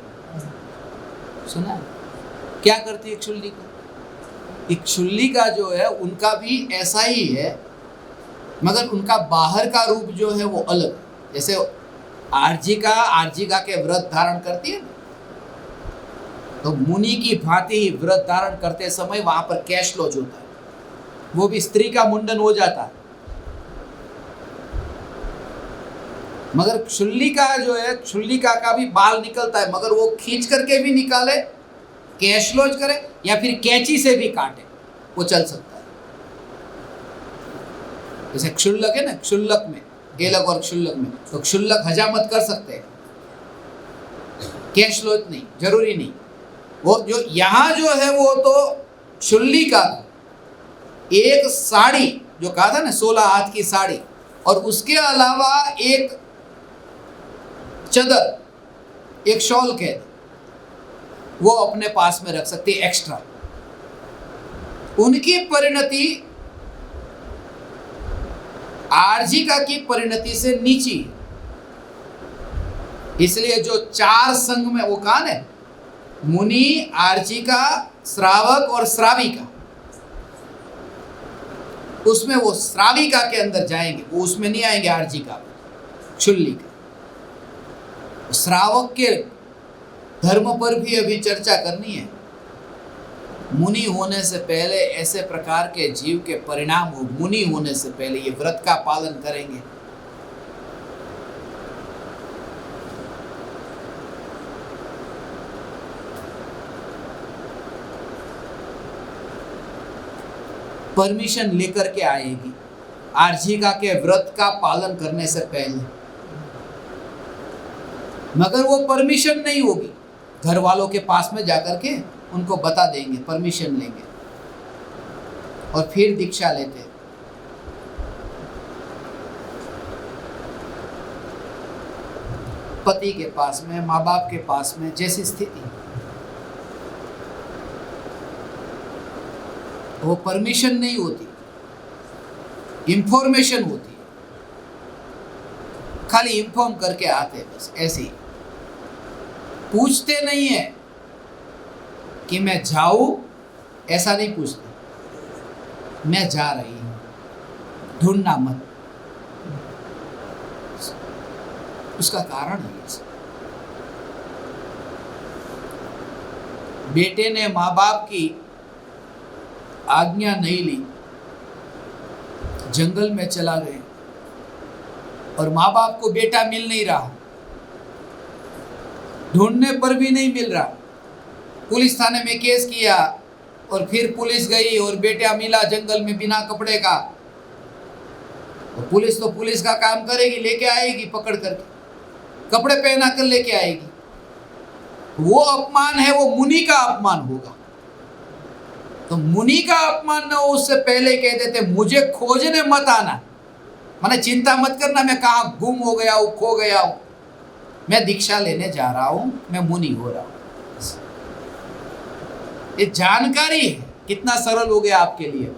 सुना है? क्या करती है क्षुल्ली का? एक क्षुल्ली का जो है, उनका भी ऐसा ही है, मगर उनका बाहर का रूप जो है वो अलग। जैसे आर्जिका के व्रत धारण करती है, तो मुनि की भांति ही व्रत धारण करते समय वहां पर कैश लॉज होता है, वो भी स्त्री का मुंडन हो जाता है। मगर क्षुल्लिका जो है, क्षुल्लिका का भी बाल निकलता है, मगर वो खींच करके भी निकाले, कैश लॉज करे, या फिर कैंची से भी काटे, वो चल सकता है। जैसे क्षुल्लक है ना, क्षुल्लक में एलक और क्षुल्लक में, तो क्षुल्लक हजामत कर सकते हैं, कैश लॉज नहीं, जरूरी नहीं। वो जो यहाँ जो है वो तो क्षुल्लिका, एक साड़ी जो कहा था ना, 16 हाथ की साड़ी, और उसके अलावा एक चदर, एक शॉल कह दे, वो अपने पास में रख सकती है एक्स्ट्रा। उनकी परिणति आर्जिका की परिणति से नीची, इसलिए जो 4 संघ में, वो कौन है? मुनि, आर्जिका, श्रावक और श्राविका। उसमें वो श्राविका के अंदर जाएंगे, वो उसमें नहीं आएंगे आर्जिका, क्षुल्लिका। श्रावक के धर्म पर भी अभी चर्चा करनी है। मुनि होने से पहले ऐसे प्रकार के जीव के परिणाम हो, मुनि होने से पहले ये व्रत का पालन करेंगे। परमिशन लेकर के आएगी आर्जिका के व्रत का पालन करने से पहले, मगर वो परमिशन नहीं होगी। घर वालों के पास में जाकर के उनको बता देंगे, परमिशन लेंगे और फिर दीक्षा लेते। पति के पास में, माँ बाप के पास में, जैसी स्थिति, वो परमिशन नहीं होती, इंफॉर्मेशन होती है। खाली इंफॉर्म करके आते, बस ऐसे ही। पूछते नहीं है कि मैं जाऊं ऐसा नहीं पूछते, मैं जा रही हूं, ढूंढना मत। उसका कारण है ये। बेटे ने माँ बाप की आज्ञा नहीं ली, जंगल में चला गए और माँ बाप को बेटा मिल नहीं रहा, ढूंढने पर भी नहीं मिल रहा। पुलिस थाने में केस किया और फिर पुलिस गई और बेटा मिला जंगल में बिना कपड़े का। तो पुलिस का काम करेगी, लेके आएगी पकड़ करके, कपड़े पहना कर लेके आएगी। वो अपमान है, वो मुनि का अपमान होगा। तो मुनि का अपमान न हो उससे पहले कह देते मुझे खोजने मत आना, माने चिंता मत करना मैं कहाँ गुम हो गया हूँ, खो गया हूँ, मैं दीक्षा लेने जा रहा हूँ, मैं मुनि हो रहा हूँ। ये जानकारी है, कितना सरल हो गया आपके लिए।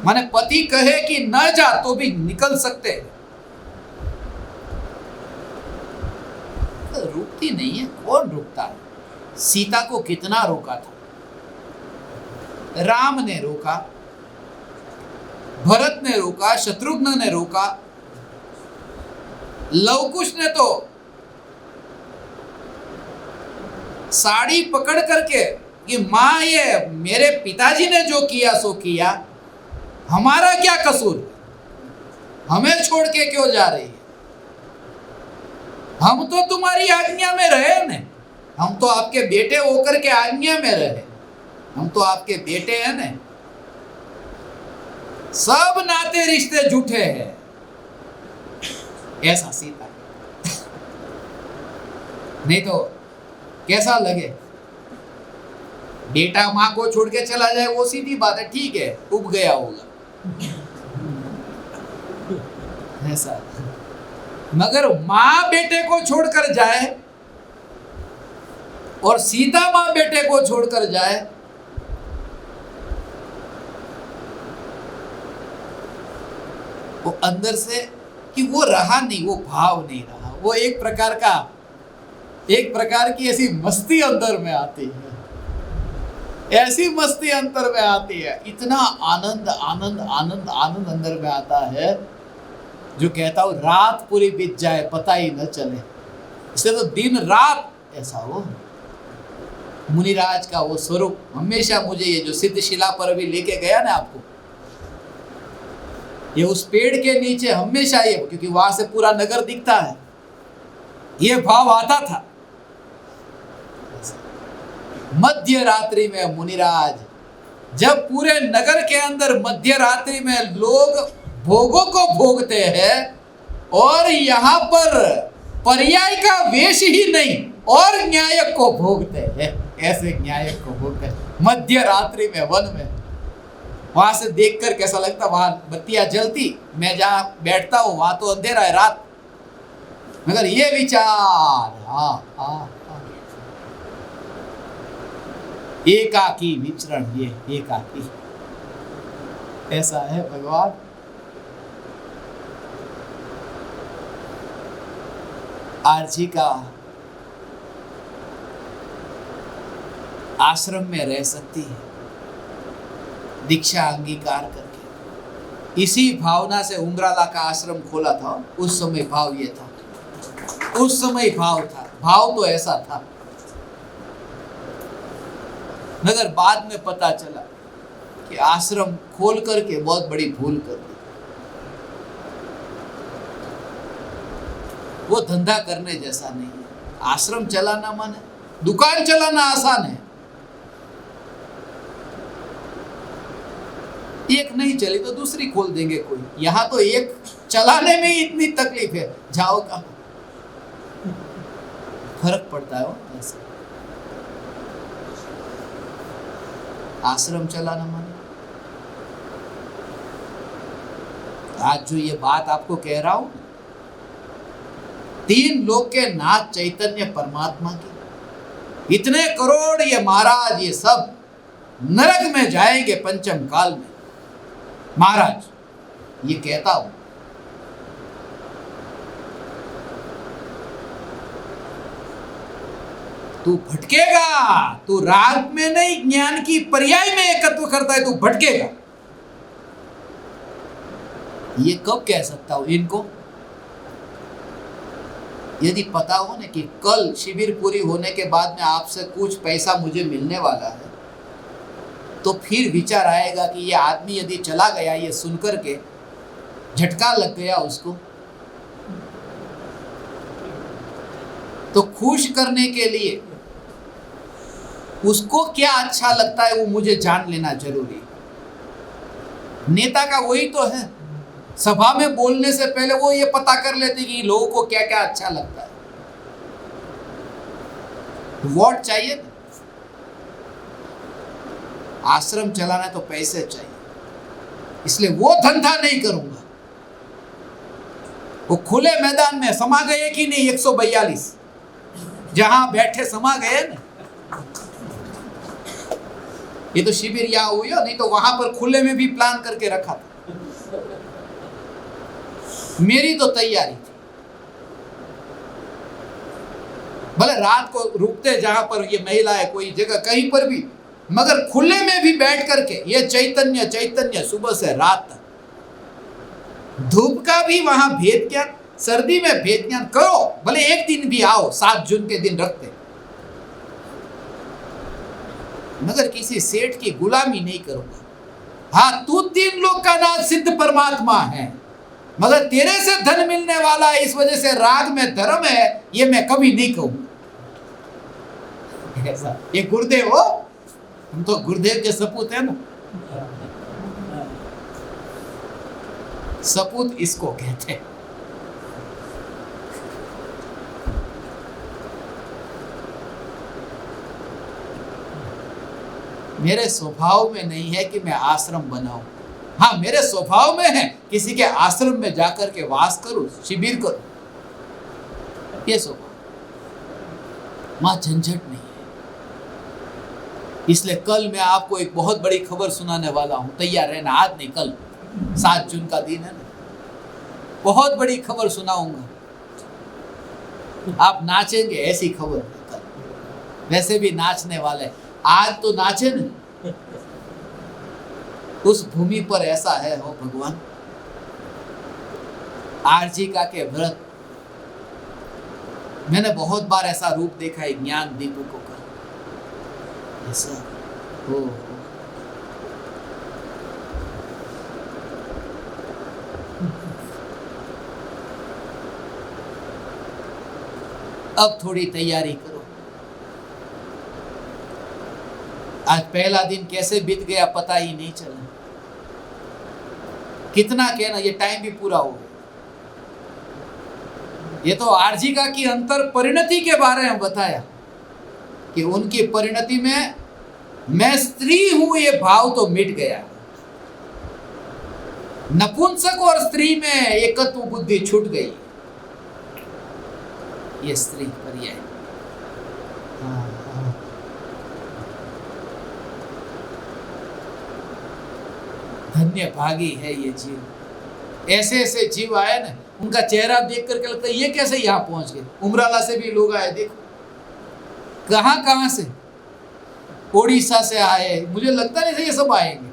माने पति कहे कि न जा तो भी निकल सकते हैं, तो रुकती नहीं है। कौन रुकता है? सीता को कितना रोका था, राम ने रोका, भरत ने रोका, शत्रुघ्न ने रोका, लवकुश ने तो साड़ी पकड़ करके कि मां ये मेरे पिताजी ने जो किया सो किया, हमारा क्या कसूर, हमें छोड़ के क्यों जा रही है, हम तो तुम्हारी आज्ञा में रहे न, हम तो आपके बेटे होकर के आज्ञा में रहे, हम तो आपके बेटे हैं न। सब नाते रिश्ते झूठे हैं, ऐसा सीता नहीं तो कैसा लगे? बेटा मां को छोड़ के चला जाए वो सीधी बात है, ठीक है, उब गया होगा ऐसा। मगर मां बेटे को छोड़कर जाए और सीता मां बेटे को छोड़कर जाए, वो अंदर से कि वो रहा नहीं, वो भाव नहीं रहा, वो एक प्रकार की ऐसी मस्ती अंदर में आती है, ऐसी मस्ती अंदर में आती है, इतना आनंद आनंद आनंद आनंद अंदर में आता है जो कहता हूं रात पूरी बीत जाए पता ही न चले। इसलिए तो दिन रात ऐसा हो। मुनिराज का वो स्वरूप हमेशा मुझे, ये जो सिद्ध शिला पर भी लेके गया ना आपको, ये उस पेड़ के नीचे हमेशा ये, क्योंकि वहां से पूरा नगर दिखता है, ये भाव आता था। मध्य रात्रि में मुनिराज, जब पूरे नगर के अंदर मध्य रात्रि में लोग भोगों को भोगते हैं और यहाँ पर पर्याय का वेश ही नहीं और न्यायक को भोगते हैं, ऐसे न्यायक को भोगते हैं मध्य रात्रि में वन में। वहां से देखकर कैसा लगता, वहां बत्तियां जलती, मैं जहां बैठता हूं वहां तो अंधेरा है, रात, मगर ये विचार हाँ एकाकी विचरण, ये एकाकी, ऐसा है भगवान। आरजी का आश्रम में रह सकती है दीक्षा अंगीकार करके। इसी भावना से उंगराला का आश्रम खोला था। उस समय भाव ये था, उस समय भाव था, भाव तो ऐसा था। मगर बाद में पता चला कि आश्रम खोल करके बहुत बड़ी भूल कर दी। वो धंधा करने जैसा नहीं है। आश्रम चलाना माने दुकान चलाना आसान है, एक नहीं चली तो दूसरी खोल देंगे कोई। यहां तो एक चलाने में ही इतनी तकलीफ है, जाओ कहां, फर्क पड़ता है वो ऐसा। आश्रम चलाना माने, आज जो ये बात आपको कह रहा हूं, 3 लोक के नाथ चैतन्य परमात्मा की, इतने करोड़ ये महाराज, ये सब नरक में जाएंगे पंचम काल में। महाराज ये कहता हूं, तू भटकेगा। तू राग में नहीं, ज्ञान की पर्याय में एकत्व करता है, तू भटकेगा। ये कब कह सकता हूं इनको? यदि पता हो ना कि कल शिविर पूरी होने के बाद में आपसे कुछ पैसा मुझे मिलने वाला है, तो फिर विचार आएगा कि ये आदमी यदि चला गया, ये सुनकर के झटका लग गया उसको, तो खुश करने के लिए उसको क्या अच्छा लगता है वो मुझे जान लेना जरूरी है। नेता का वही तो है, सभा में बोलने से पहले वो ये पता कर लेते कि लोगों को क्या क्या अच्छा लगता है। वोट चाहिए ना, आश्रम चलाना तो पैसे चाहिए, इसलिए वो धंधा नहीं करूंगा। वो खुले मैदान में समा गए कि नहीं, 142 जहां बैठे समा गए ना। ये तो शिविर यहाँ हुई हो, नहीं तो वहां पर खुले में भी प्लान करके रखा था। मेरी तो तैयारी थी, भले रात को रुकते जहां पर ये महिला है कोई जगह कहीं पर भी, मगर खुले में भी बैठ करके ये चैतन्य चैतन्य सुबह से रात तक। धूप का भी वहां भेद ज्ञान, सर्दी में भेद ज्ञान करो, भले एक दिन भी आओ, 7 जून के दिन रखते, मगर किसी सेठ की गुलामी नहीं करूंगा। हाँ, तू 3 लोग का नाथ सिद्ध परमात्मा है, मगर तेरे से धन मिलने वाला है, इस वजह से राग में धर्म है, ये मैं कभी नहीं कहूंगा। ऐसा ये गुरुदेव हो, हम तो गुरुदेव के सपूत है ना। सपूत इसको कहते हैं। मेरे स्वभाव में नहीं है कि मैं आश्रम बनाऊं। हाँ, मेरे स्वभाव में है किसी के आश्रम में जाकर के वास करूं, शिविर करूं, ये स्वभाव। वहां झंझट नहीं है। इसलिए कल मैं आपको एक बहुत बड़ी खबर सुनाने वाला हूं, तैयार रहना। आज नहीं, कल 7 जून का दिन है ना, बहुत बड़ी खबर सुनाऊंगा। आप नाचेंगे, ऐसी खबर कल। वैसे भी नाचने वाले, आज तो नाचे न, उस भूमि पर ऐसा है हो भगवान। आर्जिका के व्रत, मैंने बहुत बार ऐसा रूप देखा है ज्ञान दीपकों का, ऐसा हो। अब थोड़ी तैयारी करो। आज पहला दिन कैसे बीत गया पता ही नहीं चला। कितना कहना, ये टाइम भी पूरा हो गया। ये तो आर्जिका की अंतर परिणति के बारे में बताया कि उनकी परिणति में मैं स्त्री हूं, ये भाव तो मिट गया। नपुंसक और स्त्री में एकत्व बुद्धि छूट गई। ये स्त्री पर्याय। धन्य भागी है ये जीव। ऐसे ऐसे जीव आए ना, उनका चेहरा देख करके लगता है ये कैसे यहाँ पहुंच गए। उमराला से भी लोग आए, देखो कहां कहां से, ओडिशा से आए, मुझे लगता नहीं था ये सब आएंगे।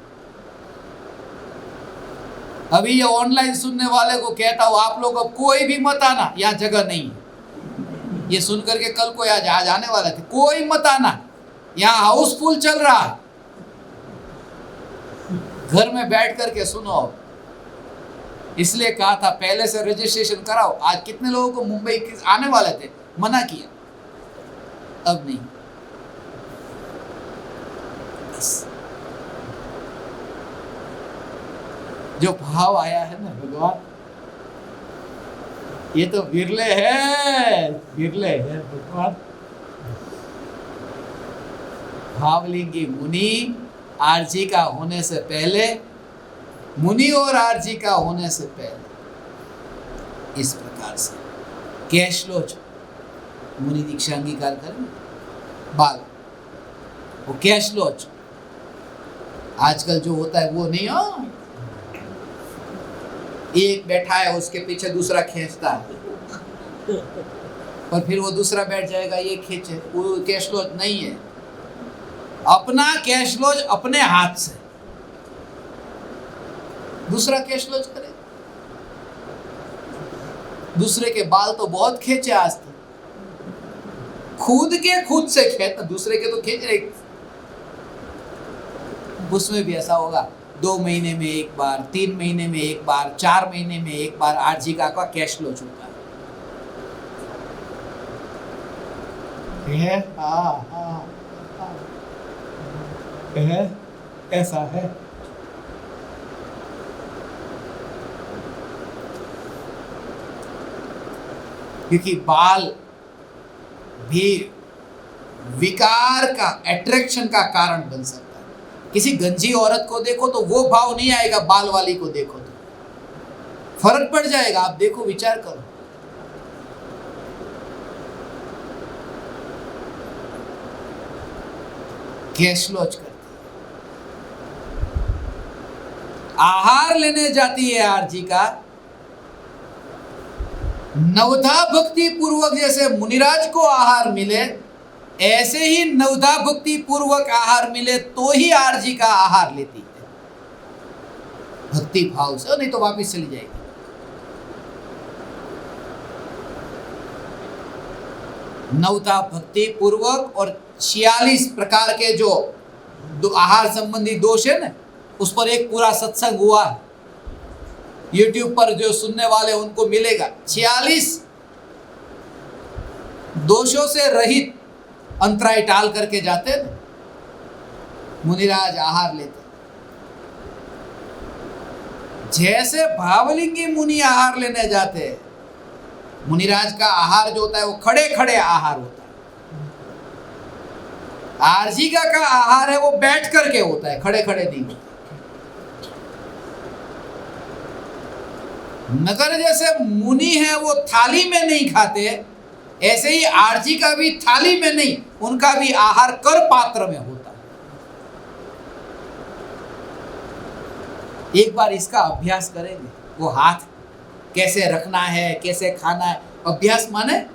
अभी ये ऑनलाइन सुनने वाले को कहता हूं, आप लोग अब कोई भी मत आना, यहाँ जगह नहीं है। ये सुन करके कल को यहाँ जाने वाले थे, कोई मत आना, यहाँ हाउसफुल चल रहा है। घर में बैठ करके सुनो। इसलिए कहा था पहले से रजिस्ट्रेशन कराओ। आज कितने लोगों को मुंबई आने वाले थे, मना किया, अब नहीं। जो भाव आया है ना भगवान, ये तो विरले है, विरले है भगवान। भावलिंगी मुनि आर्जिका होने से पहले, मुनि और आर्जिका होने से पहले इस प्रकार से कैशलोच मुनि दीक्षा अंगीकार करें बाल, वो कैशलोच। आजकल जो होता है वो नहीं हो, एक बैठा है उसके पीछे दूसरा खींचता है। और फिर वो दूसरा बैठ जाएगा ये खींचे, वो कैश लॉज नहीं है। अपना कैश लॉज अपने हाथ से, दूसरा कैश लॉज करे। दूसरे के बाल तो बहुत खींचे आज तक, खुद के खुद से खेत, दूसरे के तो खींच रहे। उसमें भी ऐसा होगा 2 महीने में एक बार, 3 महीने में एक बार, 4 महीने में एक बार आरजीका का कैश लॉज होता है। ऐसा है। क्योंकि बाल भी विकार का, अट्रैक्शन का कारण बन सकता है। किसी गंजी औरत को देखो तो वो भाव नहीं आएगा, बाल वाली को देखो तो फर्क पड़ जाएगा। आप देखो, विचार करो। कैश लॉज करती है, आहार लेने जाती है आरजी का। नवधा भक्ति पूर्वक जैसे मुनिराज को आहार मिले, ऐसे ही नवधा भक्ति पूर्वक आहार मिले तो ही आरजी का आहार लेती है, भक्ति भाव से, नहीं तो वापिस चली जाएगी। नवधा भक्ति पूर्वक और 46 प्रकार के जो आहार संबंधी दोष है ना, उस पर एक पूरा सत्संग हुआ है। YouTube पर जो सुनने वाले उनको मिलेगा। 46 दोषों से रहित अंतराय टाल करके जाते हैं मुनिराज, आहार लेते। जैसे भावलिंगी मुनि आहार लेने जाते हैं, मुनिराज का आहार जो होता है वो खड़े खड़े आहार होता है। आरजीका का आहार है वो बैठ करके होता है, खड़े खड़े नहीं होता। नगर जैसे मुनि है वो थाली में नहीं खाते, ऐसे ही आरजी का भी थाली में नहीं, उनका भी आहार कर पात्र में होता है। एक बार इसका अभ्यास करेंगे, वो हाथ कैसे रखना है, कैसे खाना है, अभ्यास माने।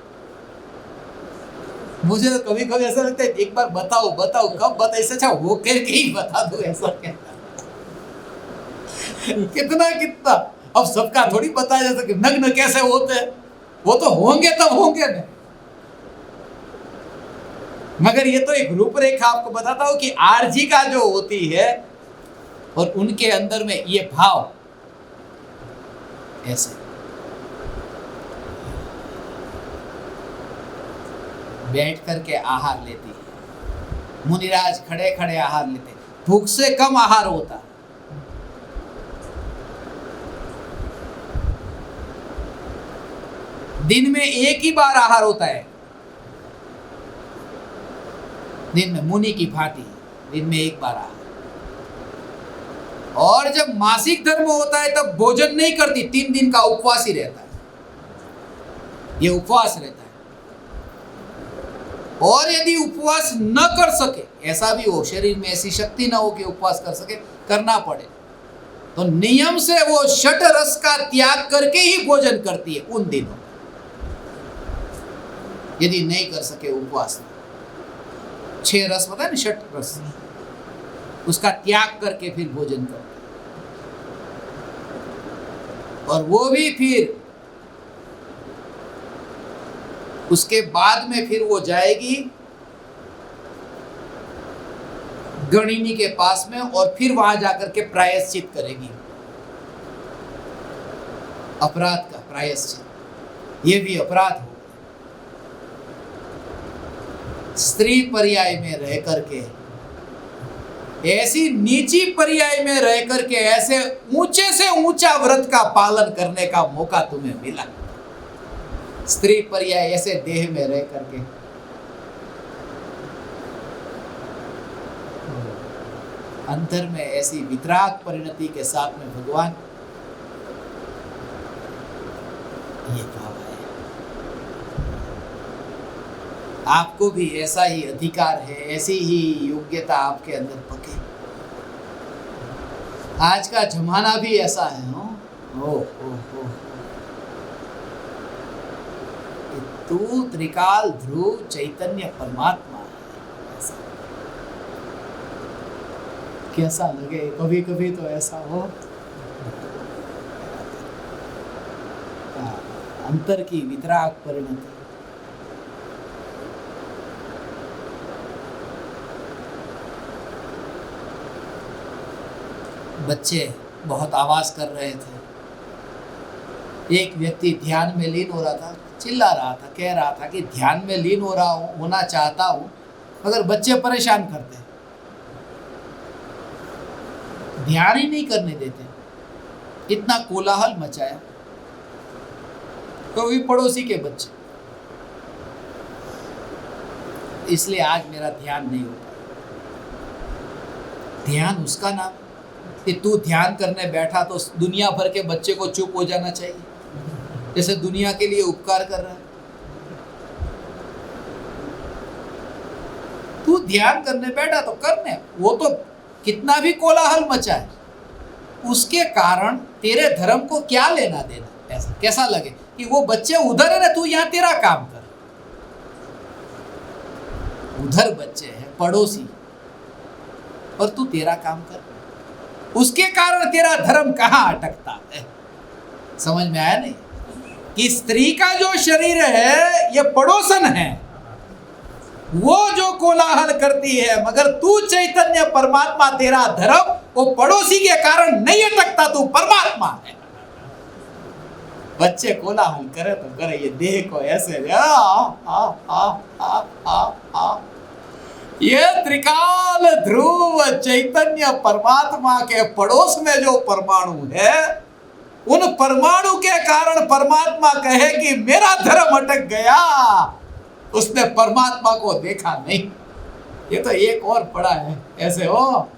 मुझे तो कभी कभी ऐसा लगता है एक बार बताओ बताओ, कब बताओ, इससे अच्छा वो करके ही बता दो, ऐसा कहता कितना कितना। अब सबका थोड़ी बताया जा सके नग्न कैसे होते हैं, वो तो होंगे तब होंगे ना। मगर ये तो एक रूपरेखा आपको बताता हूं कि आरजी का जो होती है और उनके अंदर में ये भाव ऐसे बैठ करके आहार लेती है। मुनिराज खड़े खड़े आहार लेते, भूख से कम आहार होता है। दिन में एक ही बार आहार होता है, दिन में मुनि की भांति दिन में एक बार आहार। और जब मासिक धर्म होता है तब भोजन नहीं करती, 3 दिन का उपवास ही रहता है, ये उपवास रहता है। और यदि उपवास न कर सके, ऐसा भी हो शरीर में ऐसी शक्ति ना हो कि उपवास कर सके, करना पड़े, तो नियम से वो षट रस का त्याग करके ही भोजन करती है उन दिनों। यदि नहीं कर सके उपवास, 6 रस पता है ना, षट रस, उसका त्याग करके फिर भोजन करते। और वो भी फिर उसके बाद में फिर वो जाएगी गणिनी के पास में और फिर वहां जाकर के प्रायश्चित करेगी, अपराध का प्रायश्चित। ये भी अपराध हो, स्त्री पर्याय में रह करके, ऐसी नीची पर्याय में रह करके ऐसे ऊंचे से ऊंचा व्रत का पालन करने का मौका तुम्हें मिला। स्त्री पर्याय ऐसे देह में रह करके, अंतर में ऐसी वितराग परिणति के साथ में भगवान ये भाव है। आपको भी ऐसा ही अधिकार है, ऐसी ही योग्यता आपके अंदर पके। आज का जमाना भी ऐसा है। तू त्रिकाल ध्रुव चैतन्य परमात्मा है। ऐसा कैसा लगे? कभी कभी तो ऐसा हो, अंतर की वितराग परिणति। बच्चे बहुत आवाज कर रहे थे। एक व्यक्ति ध्यान में लीन हो रहा था, चिल्ला रहा था, कह रहा था कि ध्यान में लीन हो रहा हूं, होना चाहता हूं, मगर बच्चे परेशान करते हैं, ध्यान ही नहीं करने देते। इतना कोलाहल मचाया। तो भी पड़ोसी के बच्चे। इसलिए आज मेरा ध्यान नहीं होता। ध्यान उसका नाम कि तू ध्यान करने बैठा तो दुनिया भर के बच्चे को चुप हो जाना चाहिए, जैसे दुनिया के लिए उपकार कर रहा है। तू ध्यान करने बैठा तो करने, वो तो कितना भी कोलाहल मचाए, उसके कारण तेरे धर्म को क्या लेना देना। ऐसा कैसा लगे कि वो बच्चे उधर है ना, तू यहाँ तेरा काम कर। उधर बच्चे हैं पड़ोसी, और तू तेरा काम कर, उसके कारण तेरा धर्म कहाँ अटकता है। समझ में आया नहीं कि स्त्री का जो शरीर है ये पड़ोसन है, वो जो कोलाहल करती है, मगर तू चैतन्य परमात्मा, तेरा धर्म वो पड़ोसी के कारण नहीं अटकता, तू परमात्मा है। बच्चे कोलाहल करे तो करे, ये देह को ऐसे ये त्रिकाल ध्रुव चैतन्य परमात्मा के पड़ोस में जो परमाणु है, उन परमाणु के कारण परमात्मा कहे कि मेरा धर्म अटक गया। उसने परमात्मा को देखा नहीं। ये तो एक और पड़ा है ऐसे हो।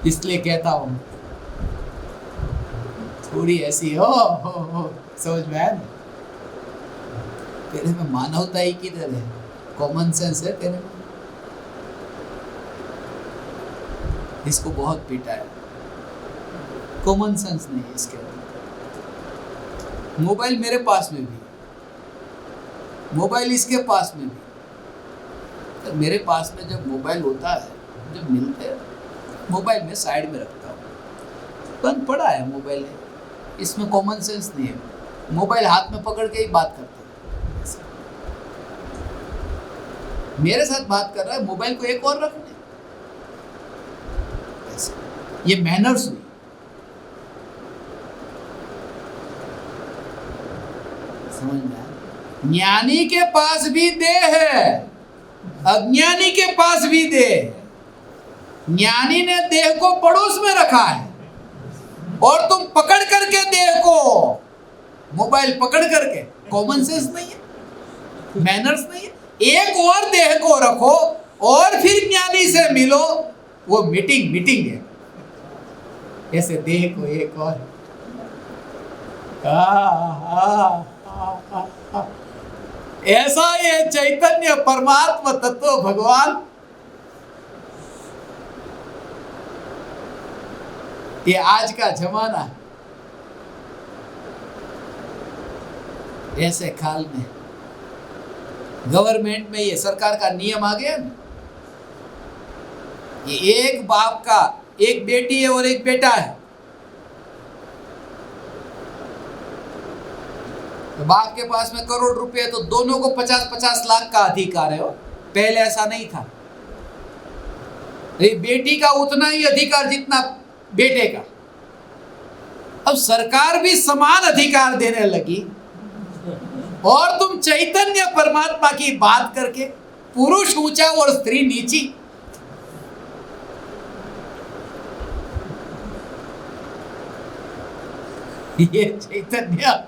इसलिए कहता हूं थोड़ी ऐसी हो समझ में आया ना? तेरे में मानवता ही किधर है? कॉमन सेंस है तेरे में? इसको बहुत पीटा है, कॉमन सेंस नहीं है इसके अंदर। मोबाइल मेरे पास में भी, मोबाइल इसके पास में भी। तो मेरे पास में जब मोबाइल होता है, जब मिलते हैं, मोबाइल में साइड में रखता हूँ, बंद पड़ा है मोबाइल है, इसमें कॉमन सेंस नहीं है। मोबाइल हाथ में पकड़ के ही बात करते हैं। मेरे साथ बात कर रहा है, मोबाइल को एक और रख दे, ये मैनर्स हुई। समझ में आया? ज्ञानी के पास भी देह है, अज्ञानी के पास भी देह है। ज्ञानी ने देह को पड़ोस में रखा है, और तुम पकड़ करके देह को, मोबाइल पकड़ करके, कॉमन सेंस नहीं है, मैनर्स नहीं है। एक और देह को रखो और फिर ज्ञानी से मिलो, वो मीटिंग है। ऐसे देह को एक और ऐसा ये चैतन्य परमात्मा तत्व भगवान, ये आज का जमाना है। ऐसे काल में गवर्नमेंट में ये सरकार का नियम आ गया ना, ये एक बाप का एक बेटी है और एक बेटा है, तो बाप के पास में करोड़ रुपए है तो दोनों को 50-50 लाख का अधिकार है। पहले ऐसा नहीं था। बेटी का उतना ही अधिकार जितना बेटे का। अब सरकार भी समान अधिकार देने लगी, और तुम चैतन्य परमात्मा की बात करके पुरुष ऊंचा और स्त्री नीची। ये चैतन्य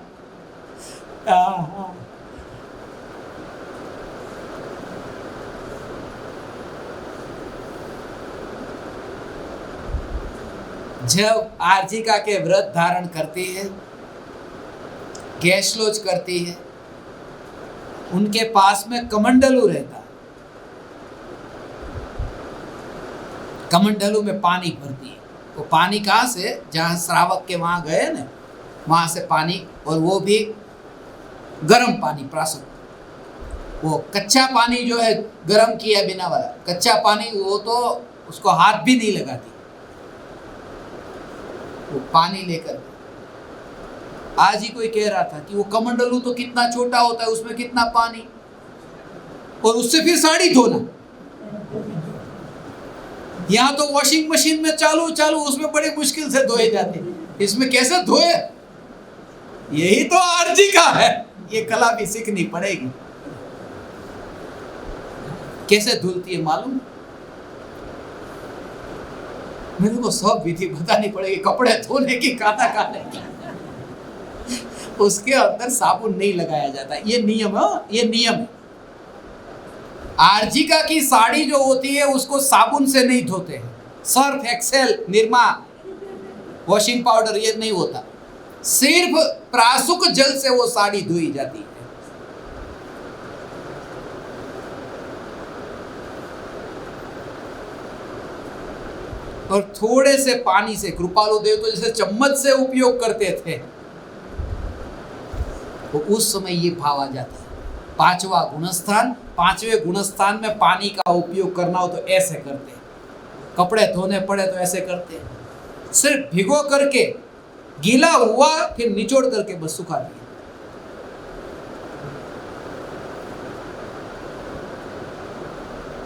जब आर्जिका के व्रत धारण करती है, गैसलोच करती है, उनके पास में कमंडलू रहता है। कमंडलू में पानी भरती है। वो पानी कहाँ से? जहाँ श्रावक के वहाँ गए ना, वहाँ से पानी, और वो भी गर्म पानी प्रासुक, वो कच्चा पानी जो है गर्म किया बिना वाला कच्चा पानी, वो तो उसको हाथ भी नहीं लगाती, वो पानी लेकर। आज ही कोई कह रहा था कि वो कमंडलू तो कितना छोटा होता है, उसमें कितना पानी, और उससे फिर साड़ी धोना। यहाँ तो वॉशिंग मशीन में चालू चालू उसमें बड़ी मुश्किल से धोए जाते, इसमें कैसे धोए? यही तो आरजी का है, ये कला भी सीखनी पड़ेगी। कैसे धुलती है मालूम? मेरे को सब विधि बतानी पड़ेगी, कपड़े धोने की, खाना खाने की। उसके अंदर साबुन नहीं लगाया जाता, ये नियम है, ये नियम है। आर्जिका की साड़ी जो होती है उसको साबुन से नहीं धोते हैं, Surf Excel Nirma washing powder ये नहीं होता, सिर्फ प्रासुक जल से वो साड़ी धोई जाती है। और थोड़े से पानी से कृपालु देव तो जैसे चम्मच से उपयोग करते थे, तो उस समय ये भाव आ जाता है। पांचवा गुणस्थान, पांचवें गुणस्थान में पानी का उपयोग करना हो तो ऐसे करते हैं, कपड़े धोने पड़े तो ऐसे करते हैं, सिर्फ भिगो करके गीला हुआ फिर निचोड़ करके बस सुखा दिया।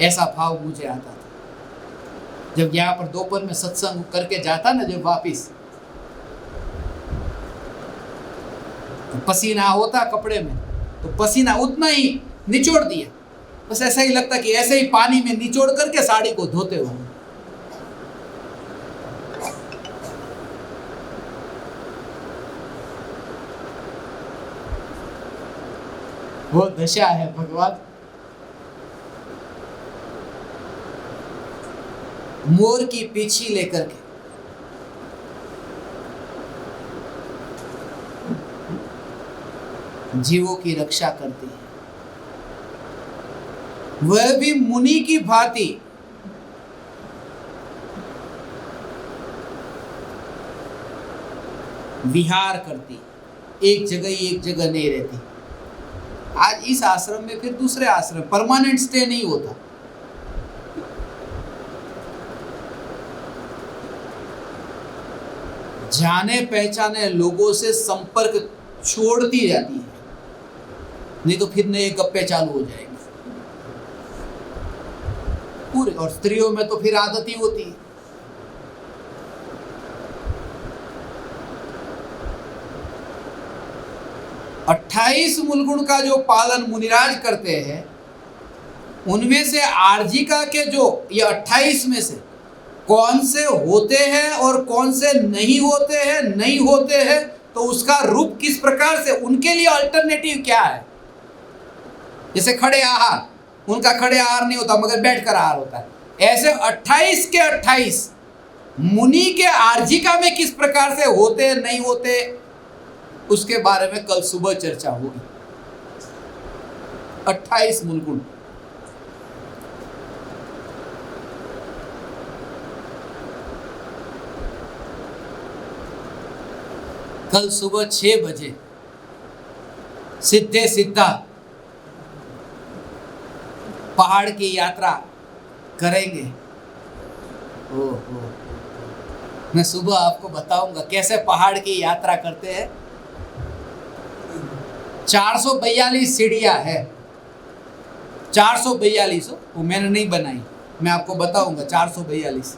ऐसा भाव मुझे आता था जब यहाँ पर दोपहर में सत्संग करके जाता ना, जब वापिस तो पसीना होता कपड़े में, तो पसीना उतना ही निचोड़ दिया, बस ऐसा ही लगता कि ऐसे ही पानी में निचोड़ करके साड़ी को धोते हुए। वो दशा है भगवान। मोर की पीछी लेकर के जीवों की रक्षा करती है, वह भी मुनि की भांति विहार करती, एक जगह नहीं रहती। आज इस आश्रम में फिर दूसरे आश्रम, परमानेंट स्टे नहीं होता। जाने पहचाने लोगों से संपर्क छोड़ती जाती है, नहीं तो फिर नए गप्पे चालू हो जाएंगे पूरे। और स्त्रियों में तो फिर आदत ही होती है। अट्ठाईस मूलगुण का जो पालन मुनिराज करते हैं, उनमें से आर्जिका के जो ये 28 में से कौन से होते हैं और कौन से नहीं होते हैं, तो उसका रूप किस प्रकार से, उनके लिए अल्टरनेटिव क्या है। जैसे खड़े आहार, उनका खड़े आहार नहीं होता मगर बैठकर आहार होता है, ऐसे 28 के 28 मुनि के आर्जिका में किस प्रकार से होते हैं नहीं होते, उसके बारे में कल सुबह चर्चा होगी। 28 मूलगुण। कल सुबह 6 बजे सीधे सीधा पहाड़ की यात्रा करेंगे। ओहो, मैं सुबह आपको बताऊंगा कैसे पहाड़ की यात्रा करते हैं। 442 सीढ़ियां है, 442, वो मैंने नहीं बनाई, मैं आपको बताऊंगा 442।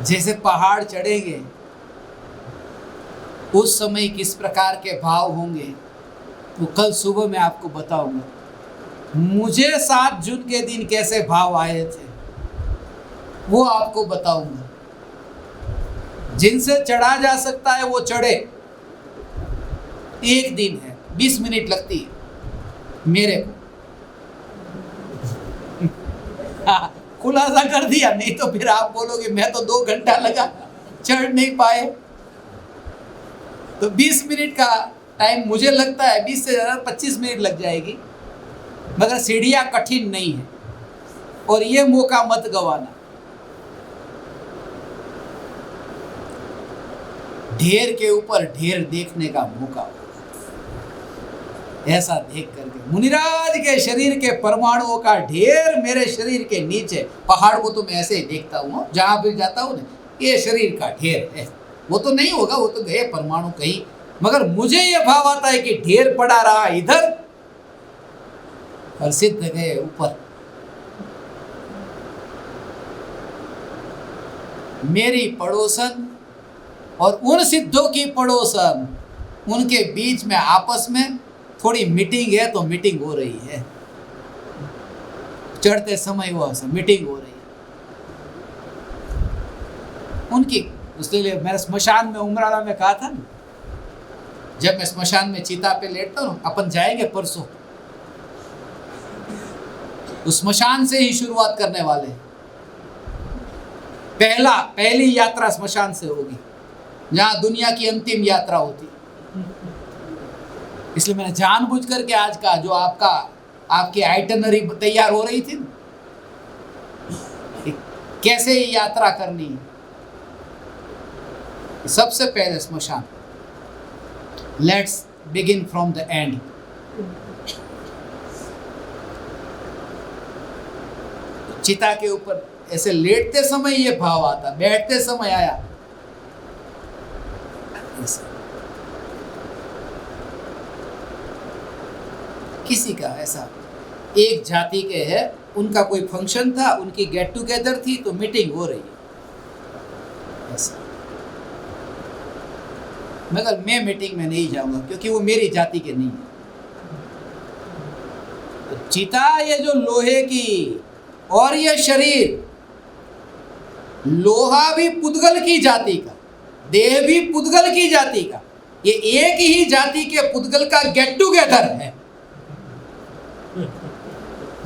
जैसे पहाड़ चढ़ेंगे उस समय किस प्रकार के भाव होंगे, तो कल सुबह मैं आपको बताऊंगा। मुझे 7 जून के दिन कैसे भाव आए थे वो आपको बताऊंगा। जिनसे चढ़ा जा सकता है वो चढ़े, एक दिन है, 20 मिनट लगती है मेरे को। खुलासा कर दिया, नहीं तो फिर आप बोलोगे मैं तो 2 घंटा लगा, चढ़ नहीं पाए। तो 20 मिनट का टाइम मुझे लगता है, 20 से ज़्यादा 25 मिनट लग जाएगी, मगर सीढ़ियाँ कठिन नहीं है और ये मौका मत गवाना। ढेर के ऊपर ढेर देखने का मौका होगा। ऐसा देख करके मुनिराज के शरीर के परमाणुओं का ढेर मेरे शरीर के नीचे, पहाड़ को तो मैं ऐसे ही देखता हूँ, जहां भी जाता हूँ ना, ये शरीर का ढेर है। वो तो नहीं होगा, वो तो गए परमाणु कहीं, मगर मुझे ये भाव आता है कि ढेर पड़ा रहा इधर और सिद्ध गए ऊपर। मेरी पड़ोसन और उन सिद्धों की पड़ोसन, उनके बीच में आपस में थोड़ी मीटिंग है, तो मीटिंग हो रही है, चढ़ते समय वो मीटिंग हो रही है उनकी। इसलिए मैंने स्मशान में उमराला में कहा था ना, जब मैं स्मशान में चिता पे लेटता हूँ, अपन जाएंगे परसों, उस स्मशान से ही शुरुआत करने वाले हैं। पहली यात्रा स्मशान से होगी, जहां दुनिया की अंतिम यात्रा होती। इसलिए मैंने जानबूझ करके आज का जो आपकी आइटनरी तैयार हो रही थी, कैसे ये यात्रा करनी है, सबसे पहले स्मशान। Let's begin from the end. चिता के ऊपर ऐसे लेटते समय ये भाव आता, बैठते समय आया। किसी का ऐसा एक जाति के है, उनका कोई फंक्शन था, उनकी गेट टुगेदर थी, तो मीटिंग हो रही है ऐसा। मगर मैं मीटिंग में नहीं जाऊंगा, क्योंकि वो मेरी जाति के नहीं है। तो चिता ये जो लोहे की और ये शरीर, लोहा भी पुद्गल की जाति का, देह भी पुद्गल की जाति का, ये एक ही जाति के पुद्गल का गेट टुगेदर है।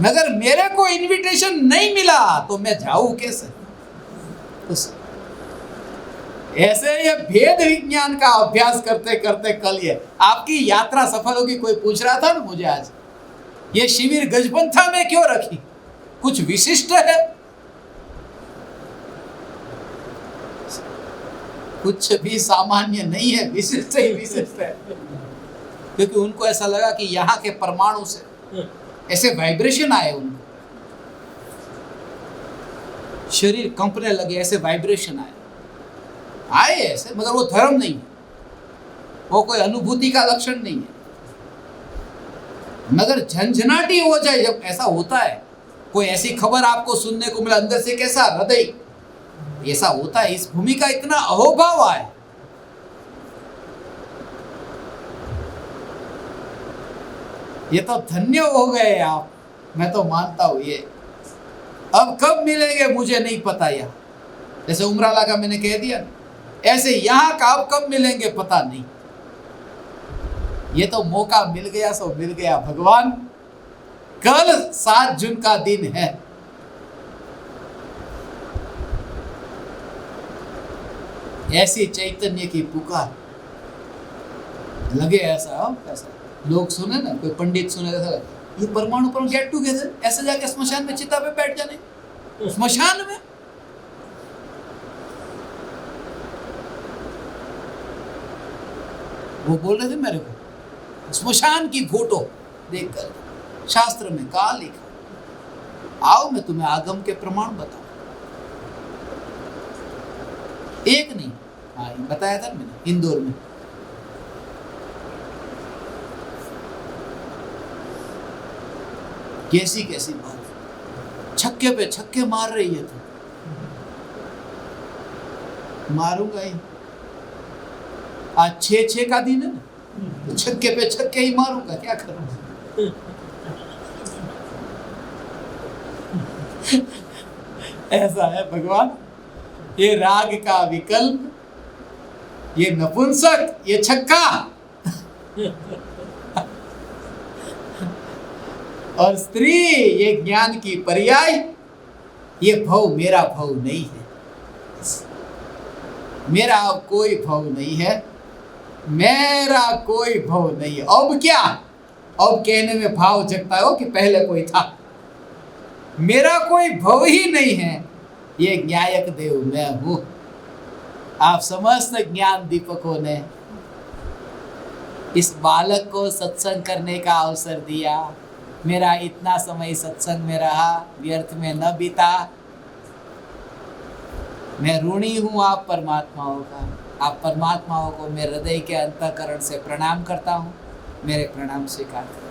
मगर मेरे को इनविटेशन नहीं मिला तो मैं जाऊं कैसे? ऐसे ये भेद विज्ञान का अभ्यास करते करते कल ये आपकी यात्रा सफल होगी। कोई पूछ रहा था ना मुझे आज, ये शिविर गजपंथा में क्यों रखी, कुछ विशिष्ट है? कुछ भी सामान्य नहीं है, विशिष्ट ही विशिष्ट है। क्योंकि उनको ऐसा लगा कि यहाँ के परमाणु से ऐसे वाइब्रेशन आए, उनको शरीर कंपने लगे, ऐसे वाइब्रेशन आए ऐसे। मगर वो धर्म नहीं है, वो कोई अनुभूति का लक्षण नहीं है। मगर झंझनाटी हो जाए जब ऐसा होता है, कोई ऐसी खबर आपको सुनने को मिला, अंदर से कैसा हृदय ऐसा होता है, इस भूमि का इतना अहोभाव आए, ये तो धन्य हो गए आप। मैं तो मानता हूं ये अब कब मिलेंगे मुझे नहीं पता। यहाँ जैसे उमराला का मैंने कह दिया, ऐसे यहाँ का अब कब मिलेंगे पता नहीं। ये तो मौका मिल गया सो मिल गया भगवान। कल 7 जून का दिन है। ऐसी चैतन्य की पुकार लगे, ऐसा लोग सुने ना, कोई पंडित सुने था, ये परमाणु पर गेट टुगेदर, ऐसे जाके स्मशान में चिता पे बैठ जाने, स्मशान में। वो बोल रहे थे मेरे को, स्मशान की फोटो देखकर शास्त्र में कहा लिखा। आओ मैं तुम्हें आगम के प्रमाण बताऊं। एक नहीं, हाँ बताया था मैंने इंदौर में। कैसी कैसी बात, छक्के पे छक्के मार रही है। तो मारूंगा ही, आज 6-6 का दिन है ना, तो छक्के पे छक्के ही मारूंगा, क्या करूंगा। ऐसा है भगवान। ये राग का विकल्प, ये नपुंसक, ये छक्का और स्त्री ये ज्ञान की पर्याय। ये भव मेरा भव नहीं है, मेरा अब कोई भव नहीं है, मेरा कोई भव नहीं है। अब क्या, अब कहने में भाव जगता हो कि पहले कोई था। मेरा कोई भव ही नहीं है, ये न्यायक देव मैं हूं। आप समस्त ज्ञान दीपकों ने इस बालक को सत्संग करने का अवसर दिया। मेरा इतना समय सत्संग में रहा, व्यर्थ में न बीता। मैं ऋणी हूँ आप परमात्माओं का। आप परमात्माओं को मैं हृदय के अंतःकरण से प्रणाम करता हूँ। मेरे प्रणाम स्वीकार करें।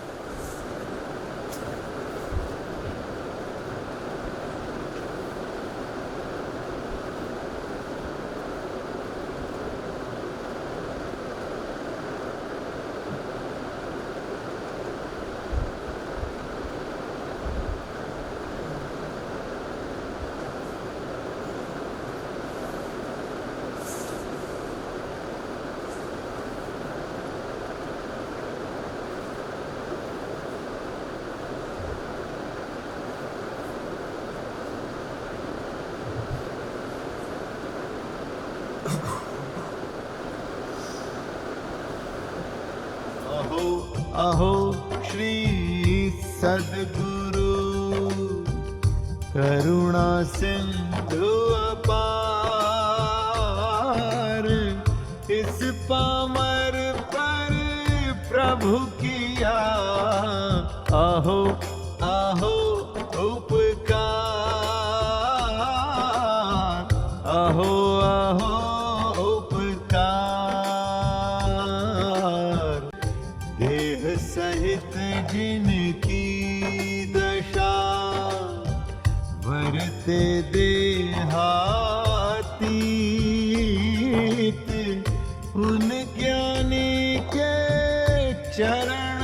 अहो श्री सद्गुरु करुणा सिंधु अपार, इस पामर पर प्रभु किया अहो अहो उपकार, अहो अहो सहित जिनकी दशा वरते देहातीत, उन ज्ञानी के चरण